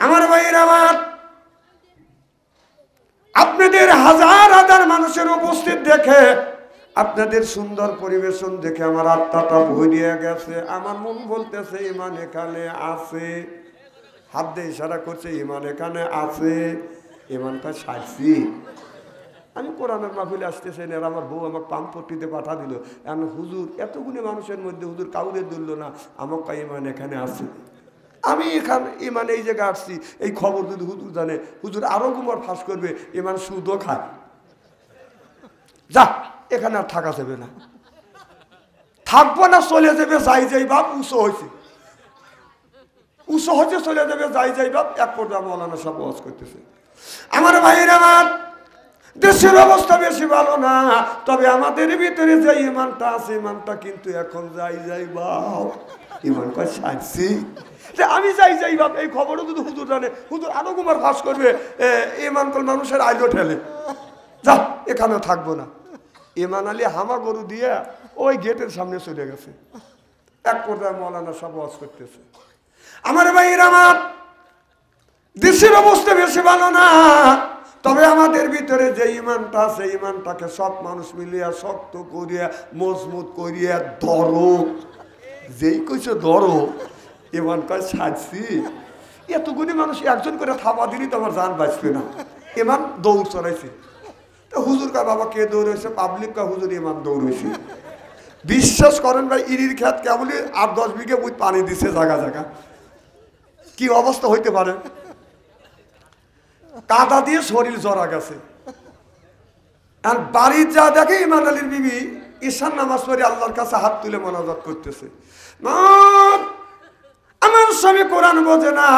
আমার ভাইয়ের আমার, আপনাদের হাজার হাজার মানুষের উপস্থিত দেখে, আপনাদের সুন্দর পরিবেশন দেখে আমার আত্মাটা ভরিয়ে গেছে। আমার মন বলতেছে ইমান এখানে আছে। হাত দিয়ে ইশারা করছে ইমান এখানে আছে। ইমানটা সাজছি। আমি কোরআনের মাহফিলে আসতেছি, আর আমার বউ আমাকে পাম্পট্টিতে পাঠা দিল। এখন হুজুর এতগুলি মানুষের মধ্যে হুজুর কাউরে দিল না, আমাকে ইমান এখানে আছে। আমি এখানে ইমান এই জায়গায় আসছি, এই খবর যদি হুজুর জানে, হুজুর আরো গুমর ফাঁস করবে, ইমান সুদও খায়। যা, এখানে আর থাকা যাবে না, থাকবো না, চলে যাবে। যাই যাই বাপ উঁচু হয়েছে, উঁচু হচ্ছে, চলে যাবে। যাই যাই বাপ। এক পর্যায়ে মৌলানা সব ওয়াজ করতেছে। আমার ভাইয়ের আমার, দেশের অবস্থা বেশি ভালো না, তবে আমাদের ভিতরে যে ইমানটা আছে, ইমানটা কিন্তু এখন যাই যাই বাপ। ইমান কয় সাজছি, যে আমি যাই যাই বাপ। এই খবরও যদি হুজুর জানে, হুজুর আরো কুমার ফাঁস করবে, ইমান কল মানুষের আইলো ঠেলে। যা, এখানে থাকবো না। ইমান আলী হামা গরু দিয়ে ওই গেটের সামনে চলে গেছে। এক পর্যায়ে মৌলানা সব ওয়াজ করতেছে। আমার ভাইয়ের আমার, দেশের অবস্থা বেশি ভালো না, তবে আমাদের ভিতরে যে ইমানটা আছে, ইমানটাকে সব মানুষ মিলিয়া শক্ত করিয়া মজবুত করিয়া ধরো। যেই কইছে ধরো, ইমান কয় সাজছি। এতগুলি মানুষ একজন করে থাপা দিনই তো আমার জান বাঁচবে না। ইমান দৌড় চড়াইছে। তো হুজুর কা বাবা কে দৌড়েছে? পাবলিক কা হুজুর ইমান দৌড়েছে। বিশ্বাস করেন ভাই, ইরির খেত কেবলই 8-10 বিঘে বুঝ পানি দিচ্ছে জায়গা জায়গা। কি অবস্থা হইতে পারে? কাদা দিয়ে শরীর জড়া গেছে। আর বাড়ির যা দেখে ইমান আলীর বিবি ঈশান নামাজ পড়ে আল্লাহর কাছে হাত তুলে মোনাজাত করতেছে। আমার স্বামী কোরআন বোঝে না,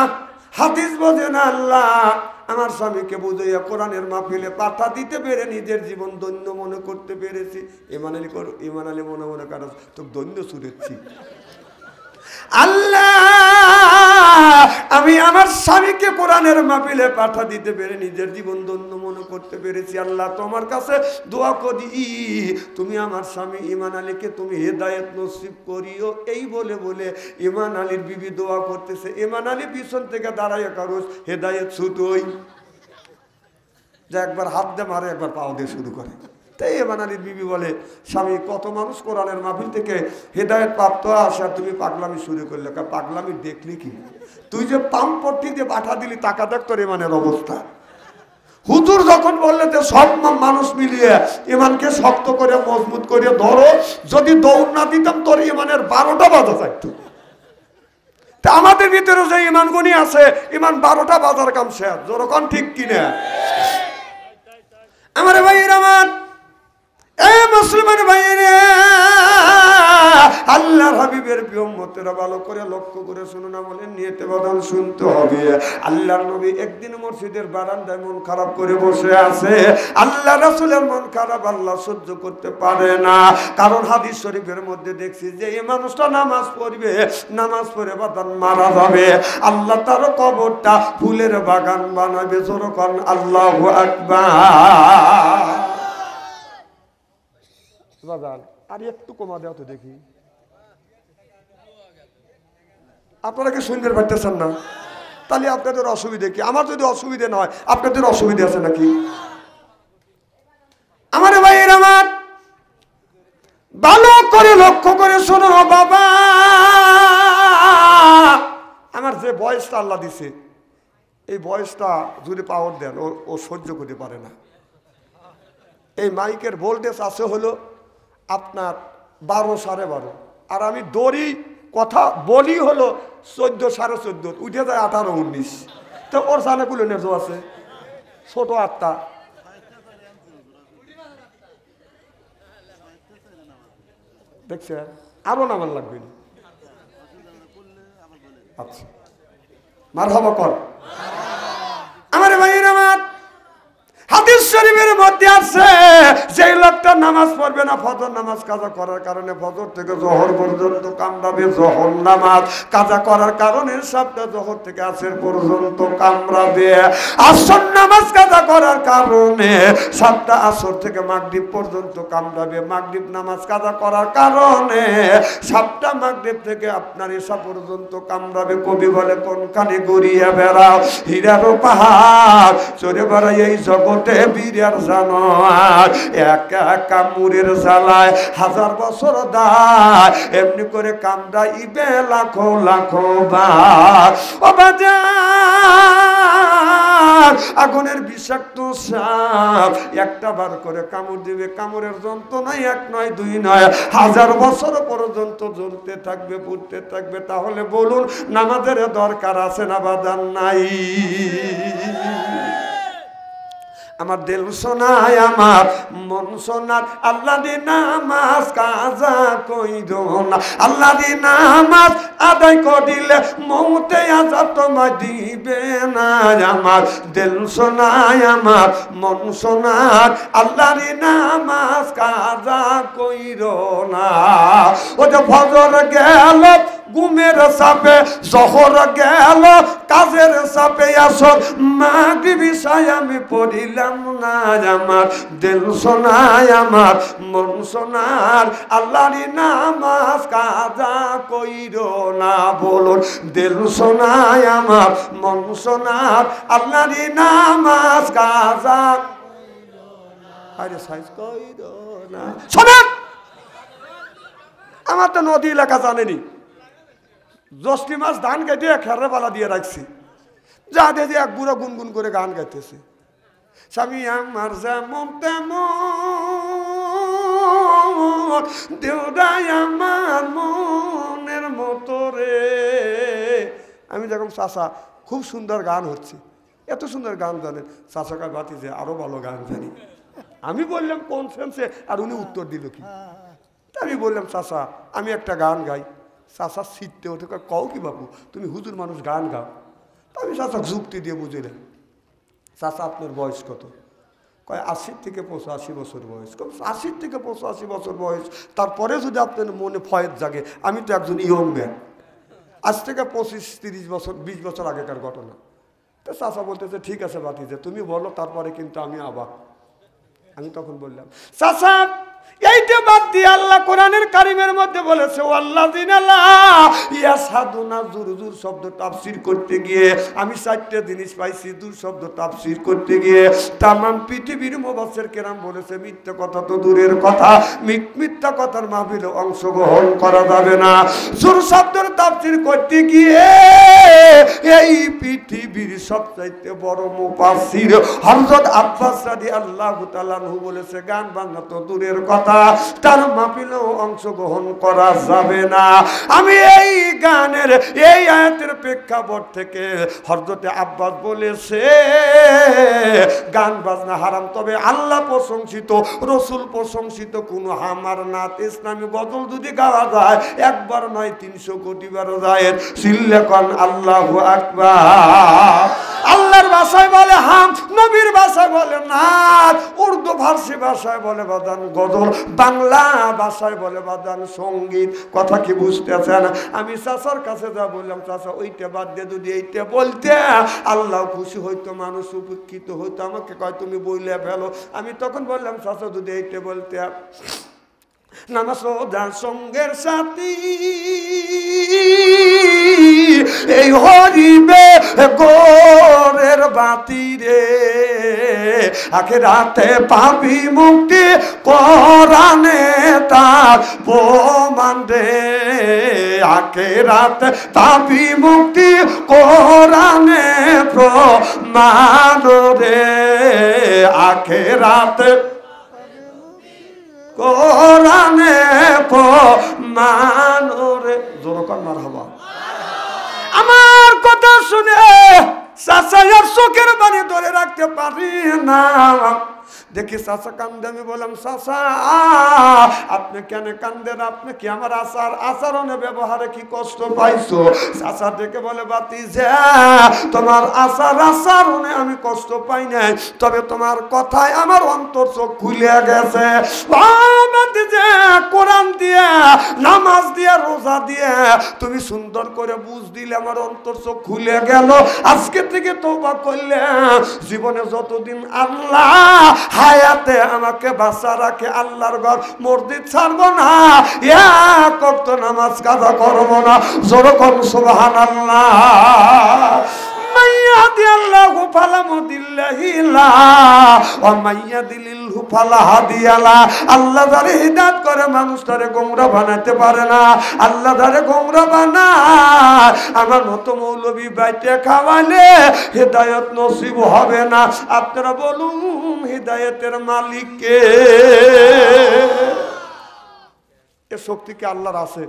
হাদিস বোঝে না। আল্লাহ, আমার স্বামীকে বুঝাইয়া কোরআনের মাহফিলে পাঠা দিতে পেরে নিজের জীবন ধন্য মনে করতে পেরেছি। ইমান আলী মনে মনে কারো তো ধন্য ছুটেছি। আল্লাহ, আমি আমার স্বামীকে কোরআনের মাহফিলে পাঠা দিতে পেরে নিজের জীবন ধন্য মনে করতে পেরেছি। আল্লাহ, তোমার কাছে দোয়া করি, তুমি আমার স্বামী ইমান আলীকে তুমি হেদায়েত নসিব করিও। এই বলে বলে ইমান আলীর বিবি দোয়া করতেছে। ইমান আলী পিছন থেকে দাঁড়াইয়া কারো হেদায়েত ছুটোই, যা একবার হাত দিয়ে মারে, একবার পাও দিয়ে শুরু করে। তাই ইমান আলীর বিবি বলে, স্বামী, কত মানুষ কোরআনের মাহফিল থেকে হেদায়েত প্রাপ্ত আসে, আর তুমি পাগলামি শুরু করলে। পাগলামি দেখলি কি? তুই যে পাম্পট্টি দিয়ে পাঠা দিলি, টাকা দেখ তোর ইমানের অবস্থা। হুজুর যখন বললেন যে সব মানুষ মিলিয়ে ইমানকে শক্ত করে মজবুত করে ধরো, যদি দৌড় না দিতাম তোর ইমানের 12টা বাজা থাকতো। তা আমাদের ভিতরে যে ইমান গুণী আছে, ইমান 12টা বাজার কাম শেষ। যখন ঠিক কিনা আমার ভাইয়ের আমার, মুসলমান ভাইয়েরা, আল্লাহর হাবিবের প্রিয় উম্মতেরা ভালো করে লক্ষ্য করে শুনুন, আমলের নিয়তে বদল শুনতে হবে। আল্লাহর নবী একদিন মসজিদের বারান্দায় মন খারাপ করে বসে আছে। আল্লাহ রাসূলের মন খারাপ আল্লাহ সহ্য করতে পারে না, কারণ হাদিস শরীফের মধ্যে দেখছি যে এই মানুষটা নামাজ পড়বে, নামাজ পড়ে বাদান মারা যাবে, আল্লাহ তার কবরটা ফুলের বাগান বানাবে। যখন আল্লাহু আকবার। আর একটু কমা দেওয়া তো দেখি, আপনারা কি শুনতে পারতেছেন না? তাহলে আপনাদের অসুবিধা কি? আমার যদি অসুবিধা নয়, আপনাদের অসুবিধা আছে নাকি? আমার ভাইয়ের আমার, ভালো করে লক্ষ্য করে শোনো বাবা, আমার যে বয়সটা আল্লাহ দিছে, এই বয়সটা যদি পাওয়ার দেন, ও সহ্য করতে পারে না। এই মাইকের ভোল্টেজ আছে হলো আপনার 12 সাড়ে 12, আর আমি দড়ি কথা বলি হলো 14 সাড়ে 14, উঠে যায় 18 19। তো ওর সামনে কুলে নেজো আছে ছোট আটটা। দেখছে আরো নামান লাগবে। আচ্ছা, মারহাবা কর। আমার ভাইয়ের আমার, হাদিস শরীফের মধ্যে আছে যেই লোকটা নামাজ পড়বে না, ফজর নামাজ কাজা করার কারণে ফজর থেকে জোহর পর্যন্ত কামড়াবে, জোহর নামাজ কাজা করার কারণে সবটা জোহর থেকে আসর পর্যন্ত কামড়াবে, আসর নামাজ কাজা করার কারণে সবটা আসর থেকে মাগরিব পর্যন্ত কামড়াবে, মাগরিব নামাজ কাজা করার কারণে সবটা মাগরিব থেকে আপনার এসা পর্যন্ত কামড়াবে। কবি বলে কোন কানে গড়িয়ে বেড়াও হীরারও পাহাড়, চড়ে বেড়াই এই জগতে বীরের জানোয়ার, একা কামড়ের জ্বালায় হাজার বছর দায়, এমনি করে কামড়াইবে লাখো লাখো বার। ও বাজার আগুনের বিষাক্ত সাপ একটা বার করে কামড় দিবে, কামড়ের যন্ত্রণায় এক নয় দুই নয় হাজার বছর পর্যন্ত জ্বলতে থাকবে, পুড়তে থাকবে। তাহলে বলুন নামাজের দরকার আছে না বাজার নাই? আমার দিল শোনায় আমার মন শোনার, আল্লাহ দি নামাজ কাজা কইর না, আল্লাহ দি নামাজ আদায় করিলে মৌতে আযাব তোমায় দিবে না। আমার দিল শোনায় আমার মন শোনার, আল্লাহ দি নামাজ কাজা কইর না। ও যে ফজর গেল ঘুমের চাপে, জোহর গেল কাজের চাপে, আসর মাগরিব ইশা আমি পড়িলাম না। আমার দিল শোনায় আমার মন শোনার, আল্লাহর নামাজ কাজা কইরো না। বলুন দিল শোনায় আমার মন শোনার, আল্লাহর নামাজ কাজা কইরো না। শোনেন, আমার তো নদী এলাকা জানেনি, জ্যৈষ্ঠী মাস ধান কেটে খেরে পালা দিয়ে রাখছি, যা দেখি এক বুড়ো গুনগুন করে গান গাইতেছে, স্বামী আমার যেমন তেমন দেউরাই আমার মনের মতো রে। আমি যখন চাচা খুব সুন্দর গান হচ্ছে, এত সুন্দর গান জানেন, চাচাকার বাতি যে আরো ভালো গান জানি। আমি বললাম কোন সেন্সে, আর উনি উত্তর দিল কি। আমি বললাম চাচা আমি একটা গান গাই। চাচা শীততে ওঠে, কও কি বাবু তুমি হুজুর মানুষ গান গাও। আমি চাচা যুক্তি দিয়ে বুঝিলাম, চাচা আপনার বয়স কত? কয় 80 থেকে 85 বছর বয়স। 80 থেকে 85 বছর বয়স, তারপরে যদি আপনার মনে ফয়েজ জাগে, আমি তো একজন ইয়ং ম্যান, আজ থেকে 25-30 বছর 20 বছর আগেকার ঘটনা। তো চাচা বলতেছে ঠিক আছে বাতিজা তুমি বলো, তারপরে কিন্তু আমি আবার। আমি তখন বললাম চাচা এইটা বাদ দিয়ে আল্লাহ কোরআনের কারিমের মধ্যে বলেছে ওয়াল্লাযিনা লা ইয়াশহাদুনা, জুর শব্দ তাফসীর করতে গিয়ে আমি 4টা জিনিস পাইছি। জুর শব্দ তাফসীর করতে গিয়ে তামাম পৃথিবীর মুফাসসির কেরাম বলেছে মিথ্যা কথা তো দূরের কথা, মিথ্যা কথার মাহফিলে অংশগ্রহণ করা যাবে না। জুর শব্দের তাফসীর করতে গিয়ে এই পৃথিবীর সবচাইতে বড় মুফাসসির হযরত আব্বাস রাদিয়াল্লাহু তাআলা আনহু বলেছে গান বাজনা তো দূরের কথা, তার মাহফিলেও অংশগ্রহণ করা যাবে না। আমি এই গানের এই আয়াতের প্রেক্ষাপট থেকে হযরতে আব্বাস বলেছে গান বাজনা হারাম, তবে আল্লাহ প্রশংসিত রাসূল প্রশংসিত কোন হামার নাত ইসলামী গজল যদি গাওয়া যায় একবার নয় 300 কোটি বার যায়। সিল্লাকান আল্লাহু আকবার। আল্লাহর ভাষায় বলে হাম, নবীর ভাষায় বলে নাত, উর্দু ফার্সি ভাষায় বলে বাদান গজল, বাংলা ভাষায় বলে বাদান সঙ্গীত। কথা কি বুঝতেছেন? আমি চাচার কাছে যা বললাম চাচা ওইটা বাদ দিয়ে যদি এইটা বলতে আল্লাহ খুশি হইতো, মানুষ উপকৃত হইতো। আমাকে কয় তুমি বইলে ফেলো। আমি তখন বললাম চাচা যদি এইটা বলতে নামাজ রোজা সঙ্গের সাথী এই হরিবে গোরের বাতি রে, আখিরাতে পাবি মুক্তি কোরআনে তার প্রমাণ রে, আখিরাতে পাবি মুক্তি কোরআনে প্রমাণ রে, আখিরাতে কোরআনে প্রমাণ রে। জোরকার মারহাবা। আমার কথা শুনে চাচা আর চোখের পানি ধরে রাখতে পারি না। দেখি চাচা কান্দে। আমি বললাম চাচা আপনি কেন কান্দেন? আপনি কি আমার আচরণে ব্যবহারে কি কষ্ট পাইছো? চাচা ডেকে বলে ভাতিজা তোমার আচরণে আমি কষ্ট পাই নাই, তবে তোমার কথায় আমার অন্তর চোখ খুলে গেছে। কোরআন দিয়ে নামাজ দিয়ে রোজা দিয়ে তুমি সুন্দর করে বুঝ দিলে আমার অন্তর চোখ খুলে গেল। আজকে থেকে তওবা করলে জীবনে যতদিন আল্লাহ হায়াতে আমাকে বাঁচা রাখে আল্লাহর ঘর মসজিদ ছাড়বো না, এক ওয়াক্ত নামাজ কাজা করবো না। জোরে কোন সুবহানাল্লাহ। আল্লাহ যারে হিদায়াত করে মানুষটারে গোমরা বানাতে পারে না। আল্লাহ যারে গোমরা বানায় আমার মতো মৌলবী বাইতে খাওয়ালে হিদায়াত নসিব হবে না। আপনারা বলুন হিদায়াতের মালিক কে? এ শক্তি কি আল্লাহর আছে?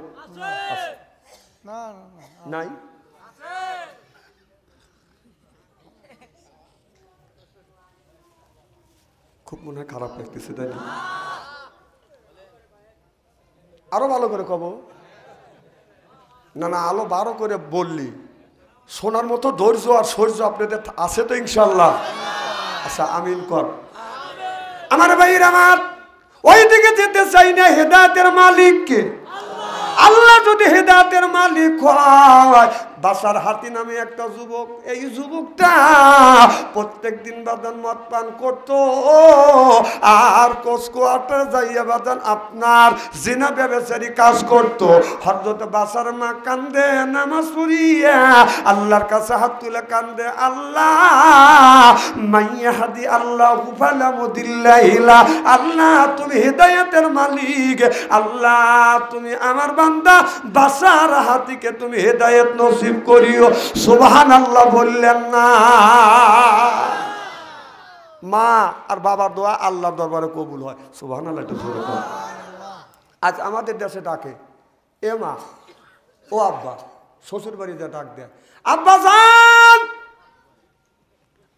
নাই? খুব মনে হয় খারাপ লাগতেছে, তাই না? আরো ভালো করে কব না? না, আলো বারো করে বললি শোনার মতো ধৈর্য আর সৌর্য আপনাদের আছে তো ইনশাল্লাহ? আচ্ছা আমিন কর। আমার ভাইয়ের আমার ওই দিকে যেতে চাই না। হেদায়েতের মালিক কে? আল্লাহ যদি হেদায়েতের মালিক হয়, বাসার হাতি নামে একটা যুবক, এই যুবকটা প্রত্যেক দিন বাদান মদ পান করতো আর কোয়ার্টার যাইয়া বাদান আপনার জিনা ব্যবচারী কাজ করতো। হযরত বাসার মা কান্দে নামাজ পড়িয়া আল্লাহর কাছে হাত তুলে কান্দে, আল্লাহ মাইয়াহাদি আল্লাহু ফালা মুদিল্লাহিলা, আল্লাহ তুমি হেদায়েতের মালিক, আল্লাহ তুমি আমার বান্দা বাসার হাতিকে তুমি হেদায়েত নসিব করিও। সুবহানাল্লাহ বললেন না? মা আর বাবার দোয়া আল্লাহর দরবারে কবুল হয়। সুবহানাল্লাহ। এটা জোরে বল। আজ আমাদের দেশে ডাকে এ মা ও আব্বা, শ্বশুর বাড়িতে ডাক দেয় আব্বা জান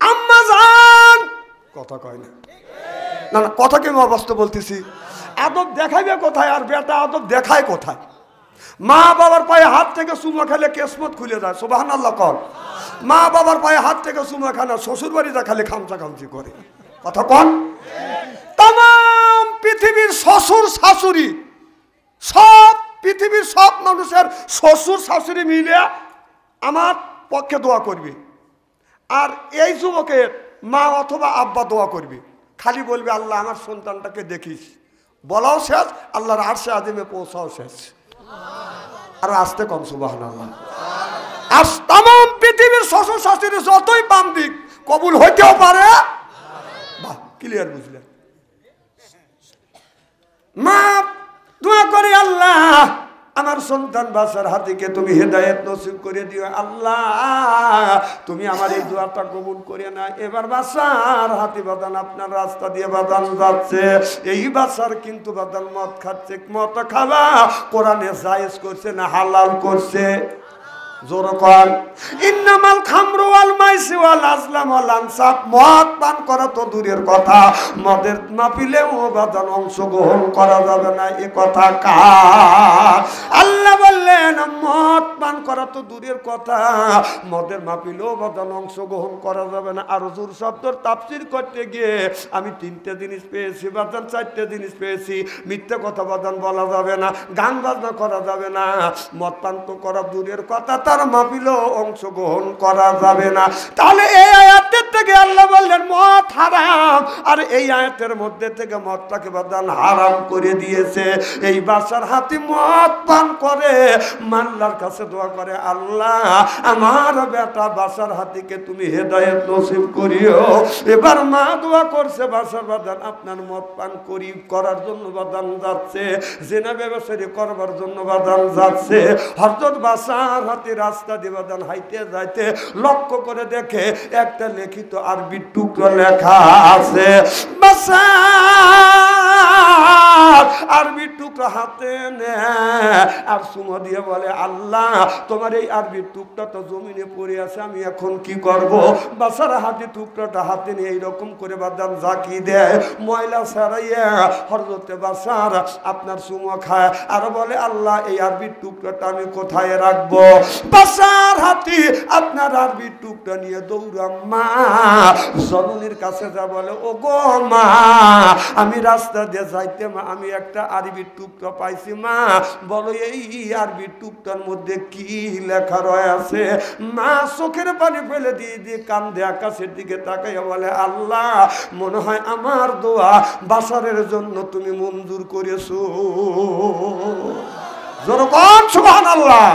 আম্মা জান, কথা কয় না। না না, কথাকে আমি অবাস্তব বলতেছি। আদব দেখাইবে কোথায় আর বেটা আদব দেখায় কোথায়? মা বাবার পায়ে হাত থেকে চুমা খেলে কেসমত খুলে যায়। সুবহানাল্লাহ কর। মা বাবার পায়ে হাত থেকে চুমা খানা শ্বশুর বাড়িতে খালে খামচা খামচি করে। কথা কন। তাম পৃথিবীর শ্বশুর শাশুড়ি, সব পৃথিবীর সব মানুষের শ্বশুর শাশুড়ি মিলে আমার পক্ষে দোয়া করবে, আর এই যুবকের মা অথবা আব্বা দোয়া করবে। খালি বলবে আল্লাহ আমার সন্তানটাকে দেখিস, বলাও শেষ, আল্লাহর আরশে আযিমে পৌঁছাও শেষ। আর আসতে কম। সুবহানাল্লাহ। আর তাম পৃথিবীর শ্বশুর শাশুড়ি যতই বাম দিক কবুল হইতেও পারে। বাহ, ক্লিয়ার বুঝলেন? মা দোয়া করে আল্লাহ আমার সন্তান বাসার হাতিকে তুমি হেদায়েত নসিব করে দিও, আল্লাহ তুমি আমার এই দোয়াটা কবুল করে না। এবার বাসার হাতি বাদান আপনার রাস্তা দিয়ে বাদান যাচ্ছে, এই বাসার কিন্তু বাদান মদ খাচ্ছে। মদ খাওয়া কোরআনে জায়েজ করছে না হালাল করছে? জোরে কর। ইন্নামাল খামরু ওয়াল মাইসি ওয়াল আজলাম ওয়াল আনসাব, মদ পান করা তো দূরের কথা, মদের মাহফিলেও বাদান অংশগ্রহণ করা যাবে না। এ কথা কার? আল্লাহ বললেন মদ পান করা তো দূরের কথা, মদের মাহফিলেও বাদান অংশগ্রহণ করা যাবে না। আর হুজুর শব্দের তাফসীর করতে গিয়ে আমি 3টে জিনিস পেয়েছি বাদান, 4টে জিনিস পেয়েছি। মিথ্যা কথা বাদান বলা যাবে না, গান বাজনা করা যাবে না, মদ পান তো করা দূরের কথা, তার মাহফিলেও অংশগ্রহণ করা যাবে না। তাহলে এই আয়াতের থেকে আল্লাহ বললেন মদ হারাম, আর এই আয়াতের মধ্যে থেকে মদটাকে বাদান হারাম করে দিয়েছে। এই বাসার হাতি মদ পান করে আল্লাহর কাছে দোয়া করে, আল্লাহ আমার বেটা বাসার হাতিকে তুমি হেদায়েত নসিব করিও। এবার মা দোয়া করছে বাসার বাদান আপনার মদ পান করার জন্য বাদান যাচ্ছে, জিনা ব্যবসায়ী করবার জন্য বাদান যাচ্ছে। হযরত বাসার হাতি রাস্তা দিয়ে বাদান হাইতে যাইতে লক্ষ্য করে দেখে একটা লিখিত আরবি টুকরো লেখা আছে, বাসার বাসার আরবির টুকরা হাতে নেয় আর চুমো দিয়ে বলে আল্লাহ তোমার এই আরবির টুকরা তো জমিনে পড়ে আছে, আমি এখন কি করব? বাসার হাতে টুকরাটা হাতে নিয়ে এইরকম করে বাদাম জাকি দেয়, ময়লা ছাড়াইয়া হযরতে বাসার আপনার চুমো খায় আর বলে আল্লাহ এই আরবির টুকরাটা আমি কোথায় রাখবো? বাসার হাতে আপনার আরবির টুকরা নিয়ে দৌড়া মা জননীর কাছে যা বলে ও গো মা আমি রাস্তা দিয়ে যাইতে মা আমি একটা আরবির টুকরা পাইছি, মা বলো এই আরবির টুকরার মধ্যে কি লেখা রয়েছে? মা চোখের পানি ফেলে দিয়ে দিয়ে কান্দে আকাশের দিকে তাকাইয়া বলে আল্লাহ মনে হয় আমার দোয়া বাসারের জন্য তুমি মঞ্জুর করেছো। জনগণ সুবহানাল্লাহ।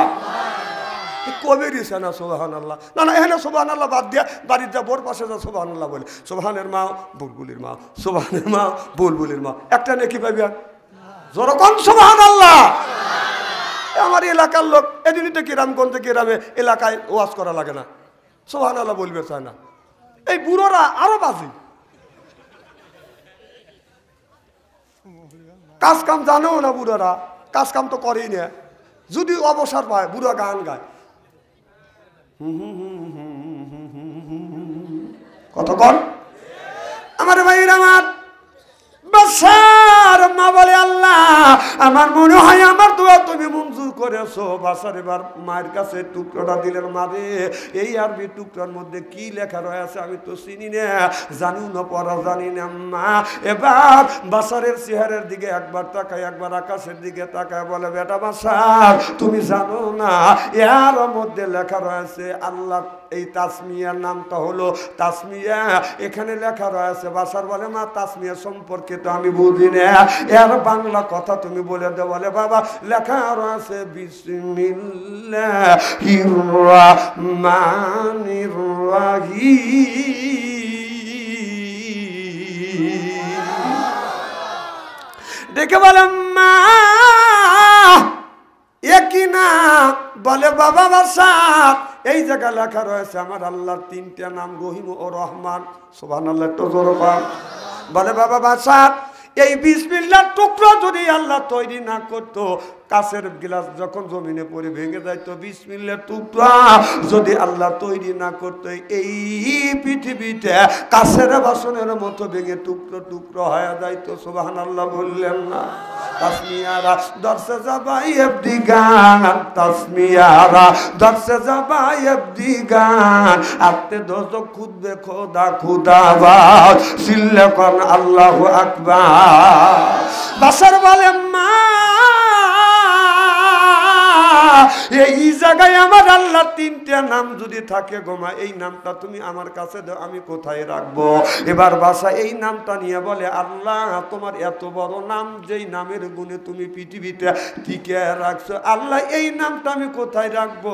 কবে দিছে না সুবহানাল্লাহ? না না এখানে সুবহানাল্লাহ বাদ দিয়া বাড়ির যা বোর পাশে যা সুবহানাল্লাহ বলে সুবহানের মা বুলবুলির মা, সুবহানের মা বুলবুলির মা, একটা নেকি পাইবেন। জনগণ সুবহানাল্লাহ। আমার এলাকার লোক এদিনই তো কিরামগঞ্জে গ্রামে এলাকায় ওয়াজ করা লাগে না, সুবহানাল্লাহ বলবে চায় না। এই বুড়োরা আরো বাজে, কাজ কাম জানেও না বুড়োরা, কাজ কাম তো করেই না, যদি অবসর পায় বুড়ো গান গায়। কতক্ষণ আমার ভাইয়ের আমার বাসার মা বলে আল্লাহ আমার মনে হয় আমার দোয়া তুমি মঞ্জুর করেছো। বাসার এবার মায়ের কাছে টুকরোটা দিলেন, মারে এই আরবি টুকরার মধ্যে কি লেখা রয়েছে আমি তো চিনি না, জানিও না পড়া জানি না মা। এবার বাসারের চেহারের দিকে একবার তাকায় একবার আকাশের দিকে তাকায় বলে বেটা বাসার তুমি জানো না এর মধ্যে লেখা রয়েছে আল্লাহ এই তাসমিয়ার নামটা হলো তাসমিয়া, এখানে লেখা রয়েছে। বাসার বলে মা তাসমিয়া সম্পর্কে তো আমি বুঝি না, এর বাংলা কথা তুমি বলে দে। বলে বাবা লেখা রয়েছে বিসমিল্লাহির রাহমানির রাহিম। দেখে বলে মা একই না? বলে বাবা বাসার এই জায়গা লেখা রয়েছে আমার আল্লাহর তিনটা নাম রহিম ও রহমান। সুবহানাল্লাহ তো জোর পান। বলে বাবা বাসার এই বিসমিল্লাহর টুকরো যদি আল্লাহ তৈরি না করতো, কাছের গ্লাস যখন জমিনে পড়ে ভেঙে যাইতো, বিসমিল্লাহর টুকরা যদি আল্লাহ তৈরি না করতো এই পৃথিবীতে কাছের বাসনের মতো ভেঙে টুকরো টুকরো হয়ে যাইতো। সুবহানাল্লাহ বললেন না? তাসমিয়ারা দর্শে যাবাই এবদি গান, তাসমিয়ারা দর্শে যাবাই এবদি গান, আতে দোজো খুদবে খোদা খুদাবাদ সিল্লে কোন আল্লাহু আকবার। বাসার বলে মা এই জায়গায় আমার আল্লাহ তিনটা নাম যদি থাকে গোমা এই নামটা তুমি আমার কাছে দাও, আমি কোথায় রাখবো? এবার বাসা এই নামটা নিয়ে বলে আল্লাহ তোমার এত বড় নাম যেই নামের গুণে তুমি পৃথিবীতে টিকে রাখছো, আল্লাহ এই নামটা আমি কোথায় রাখবো?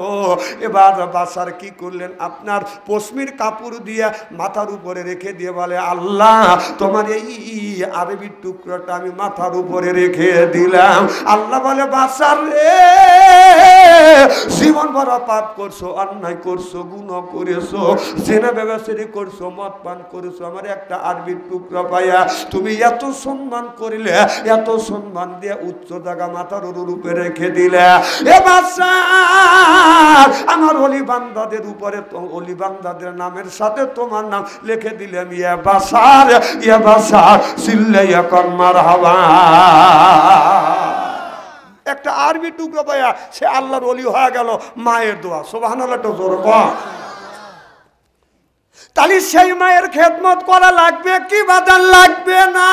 এবার বাসার কি করলেন আপনার পশমির কাপড় দিয়ে মাথার উপরে রেখে দিয়ে বলে আল্লাহ তোমার এই আরবির টুকরোটা আমি মাথার উপরে রেখে দিলাম। আল্লাহ বলে বাসার রে জীবন ভরা পাপ করছো, অন্যায় করছো, গুনাহ করেছো, জেনা ব্যভিচার করছো, মদ পান করেছো, আমার একটা আরবির টুকরা পাইয়া তুমি এত সম্মান করিলে, এত সম্মান দিয়ে উচ্চ জায়গা মাথার উপরে রেখে দিলে। এ বাদশাহ আমার ওলি বান্দাদের উপরে ওলি বান্দাদের নামের সাথে তোমার নাম লিখে দিলাম। ইয়া বাদশাহ চিল্লাইয়া কর মারহাবা। একটা আরবি টুকরো পাইয়া সে আল্লাহর ওলি হয়ে গেল মায়ের দোয়া। সুবহানাল্লাহ তো জোর কর। তাহলে সেই মায়ের খেদমত করা লাগবে কি বাদান লাগবে না?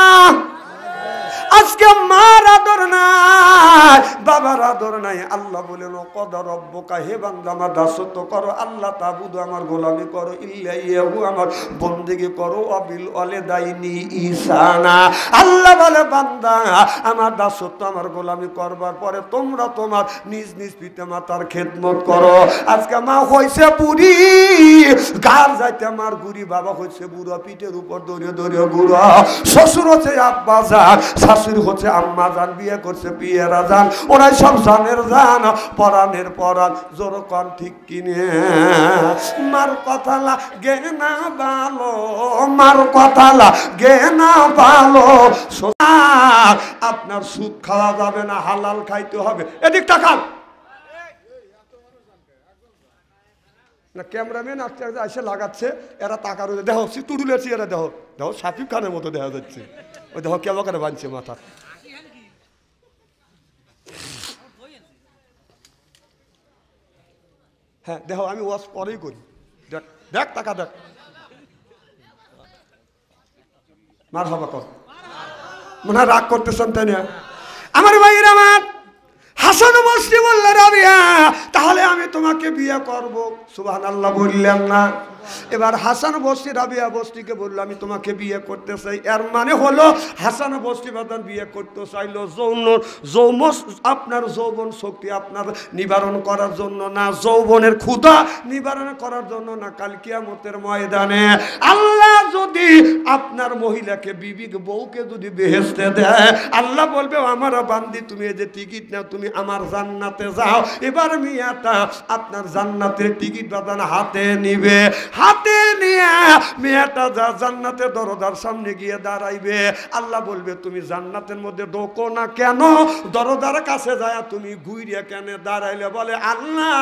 আজকে মার আদর নাই, বাবার আদর নাই। আল্লাহ বলেন কদা রব্বুকা, হে বান্দা আমার দাসত্ব করো, আল্লাহ তাবুদু আমার গোলামি করো, ইল্লাহু আমার বন্দেগি করো, অবিল ওয়ালিদাইনি ইহসানা। আল্লাহ বলে বান্দা আমার দাসত্ব আমার গোলামি করবার পরে তোমরা তোমার নিজ নিজ পিতা মাতার খেদমত করো। আজকে মা হইছে বুড়ি, গার রাইতে আমার গুড়ি বাবা হচ্ছে বুড়ো, পিঠের উপর দড়িয়ে দড়িয়ে বুড়ো। শ্বশুর হচ্ছে আব্বা জান, শাশুড়ি হচ্ছে আম্মা জান, বিয়ে করছে পিয়েরা জান, ওরাই সব জানের জান, পরাণের পরাণ। জোর কন ঠিক কিনে মার কথা লাগে না ভালো, মার কথা লাগে না ভালো। আপনার সুদ খাওয়া যাবে না, হালাল খাইতে হবে। এদিক তাকান না, ক্যামেরাম্যান আসতে এসে লাগাচ্ছে, এরা টাকার দেখো তুড়ুলেছি, এরা দেখো দেখো শাকিব খানের মতো দেখা যাচ্ছে। ওই দেখো কেমন করে বানছে মাথা। হ্যাঁ দেখো, আমি ওয়াশ পরেই করি। দেখ দেখ টাকা দেখ, মার হবা কর, মনে হয় রাগ করতেছেন তাই না? আমার ভাইয়ের আমার হাসান বসরি বললেন রাবিয়া তাহলে আমি তোমাকে বিয়ে করব। সুবহানাল্লাহ বললেন না। এবার হাসান বসরি রাবিয়া বসরিকে বলল আমি তোমাকে বিয়ে করতে চাই। এর মানে হলো হাসান বসরি বাদান বিয়ে করতে চাইলো আপনার যৌবন শক্তি আপনার নিবারণ করার জন্য না, যৌবনের ক্ষুধা নিবারণ করার জন্য না। কাল কিয়ামতের ময়দানে আল্লাহ যদি আপনার মহিলাকে বিবিকে বউকে যদি বেহেশতে দেয়, আল্লাহ বলবে আমার বান্দি তুমি এই যে টিকিট নাও, তুমি আমার জান্নাতে যাও। এবার মেয়েটা আপনার জান্নাতের টিকিট বাদান হাতে নিবে, হাতে নিয়ে মেয়েটা যা জান্নাতের দরজার সামনে গিয়ে দাঁড়াইবে। আল্লাহ বলবে তুমি জান্নাতের মধ্যে ঢোকো না কেন, দরজার কাছে যায় তুমি ঘুরিয়ে কেন দাঁড়াইলে? বলে আল্লাহ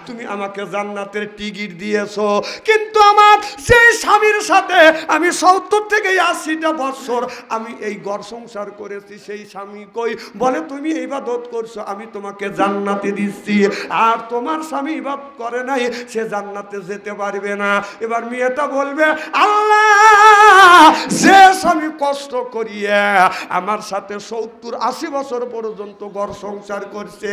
তুমি আমাকে জান্নাতের টিকিট দিয়েছো, কিন্তু আমার সেই স্বামীর সাথে আমি 70 থেকে 80টা বছর আমি এই ঘর সংসার করেছি, সেই স্বামী কই? বলে তুমি ইবাদত করছো, আমি তোমাকে জান্নাতে দিচ্ছি, আর তোমার স্বামী ইবাদত করে নাই, সে জান্নাতে যেতে পারবে না। এবার মেয়েটা বলবে আল্লাহ যে স্বামী কষ্ট করিয়ে আমার সাথে 70-80 বছর পর্যন্ত ঘর সংসার করছে,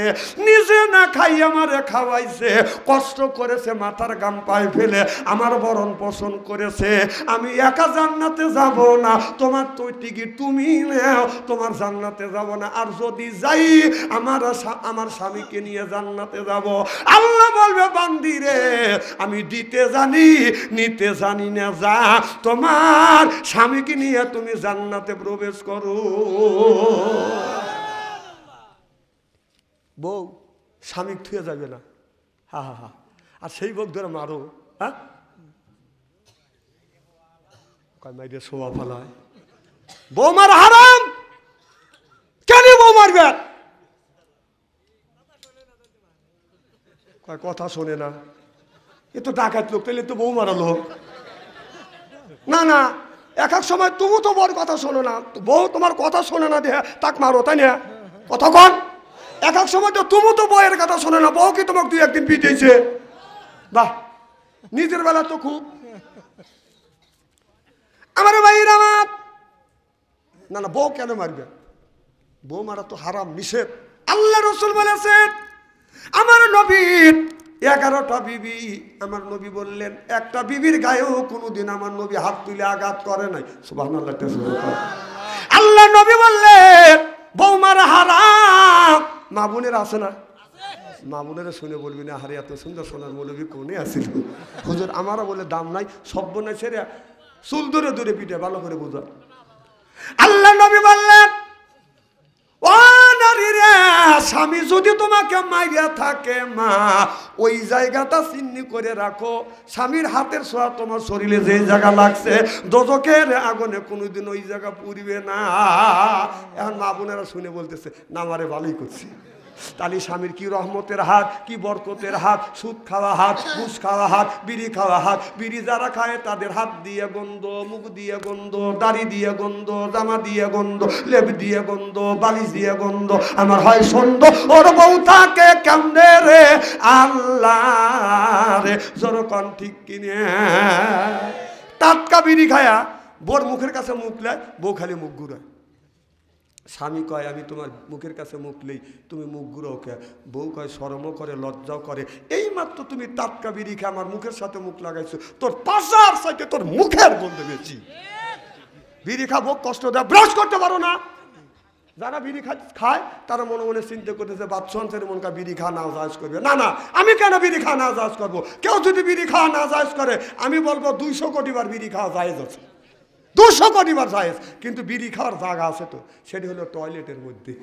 নিজে না খাই আমারে খাওয়াইছে, কষ্ট করেছে, মাথার গাম পায়ে ফেলে আমার ভরণ পোষণ করেছে, আমি একা জান্নাতে যাব না, তোমার তো টিকিট তুমি নাও, তোমার জান্নাতে যাব না। আর যদি যাই আমার স্বামীকে নিয়ে জান্নাতে যাব। আল্লাহ বলবে বান্দি রে আমি দিতে জানি নিতে জানি না, যা তোমার স্বামীকে নিয়ে তুমি জান্নাতে প্রবেশ করো। বউ স্বামী থুয়ে যাবে না, হা হা হা, আর সেই বউ ধরে মারো, হ্যাঁ কয় মাইরে শোয়া ফেলায়, বউ মার হারাম, কেন বউ মারবে? কয় কথা শোনে না, এ তো ডাকাত লোক, তাহলে তো বউ মারা লোক। না না, এক এক সময় তুমি তো বউর কথা শোনো না, বউ তোমার কথা শোনে না, দেহে তাক মারো, তাই না? কতক্ষণ? এক এক সময় তো তুমি তো বউয়ের কথা শোনে না, বউ কি তোমাকে 2 একদিন পিটিয়েছে? বাহ, নিজের বেলা তো খুব। আমার ভাইয়ের আমার, না না, বউ কেন মারবে? বউ মারা তো হারাম, নিষেধ। আল্লাহ রাসূল বলেছেন আমার নবীর 11টা বিবি, আমার নবী বললেন একটা বিবির গায়েও কোনোদিন আমার নবী হাত তুলে আঘাত করে নাই। সুবহানাল্লাহ। আল্লাহ নবী বললেন বউ মারা হারাম। মা বোনের আছে না? মা বোনেরা শুনে বলবি না হারে এত সুন্দর সোনার মৌলবী কোনে আসিল হুজুর, আমারও বলে দাম নাই, সব বোনে ছেড়ে চুল ধরে ধরে পিঠে, ভালো করে বোঝা। আল্লাহ নবী বললেন ও নারী রে, স্বামী যদি তোমাকে মাইয়া থাকে মা, ওই জায়গাটা চিহ্নি করে রাখো, স্বামীর হাতের ছোঁয়া তোমার শরীরে যে জায়গা লাগছে দোজখের আগুনে কোনোদিন ওই জায়গা পুড়বে না। এখন মা বোনেরা শুনে বলতেছে না আমারে ভালোই করছে। তাহলে স্বামীর কি রহমতের হাত, কি বরকতের হাত, সুদ খাওয়া হাত, ঘুষ খাওয়া হাত, বিড়ি খাওয়া হাত। বিড়ি যারা খায় তাদের হাত দিয়ে গন্ধ, মুখ দিয়ে গন্ধ, দাড়ি দিয়ে গন্ধ, জামা দিয়ে গন্ধ, লেপ দিয়ে গন্ধ, বালিশ দিয়ে গন্ধ। আমার হয় সন্দ ওর বউ থাকে কেমনে রে আল্লাহ রে, জোরকন ঠিক কিনে। টাটকা বিড়ি খায়া বোর মুখের কাছে মুখ লেয়, বউ খালি মুখ ঘুরায়। স্বামী কয় আমি তোমার মুখের কাছে মুখ লই, তুমি মুখ ঘুরাও কে? বউ কয় শরমও করে লজ্জাও করে, এই মাত্র তুমি টাটকা বিড়ি খেয়ে আমার মুখের সাথে মুখ লাগাইছো, তোর পাশার সাথে তোর মুখের গন্ধ বেশি। বিড়ি খাবো কষ্ট দেয়, ব্রাশ করতে পারো না, যারা বিড়ি খায় তারা মনে মনে চিন্তা করতেছে বাদশাহের মনকা বিড়ি খাওয়া না জায়েজ করবে। না না, আমি কেন বিড়ি খাওয়া না জায়েজ করবো? কেউ যদি বিড়ি খাওয়া না জায়েজ করে, আমি বলবো 200 কোটি বার বিড়ি খাওয়া জায়েজ আছে, 200 কোটি বার জায়েজ। কিন্তু বিড়ি খাওয়ার জায়গা আছে তো, সেটি হলো টয়লেটের মধ্যে।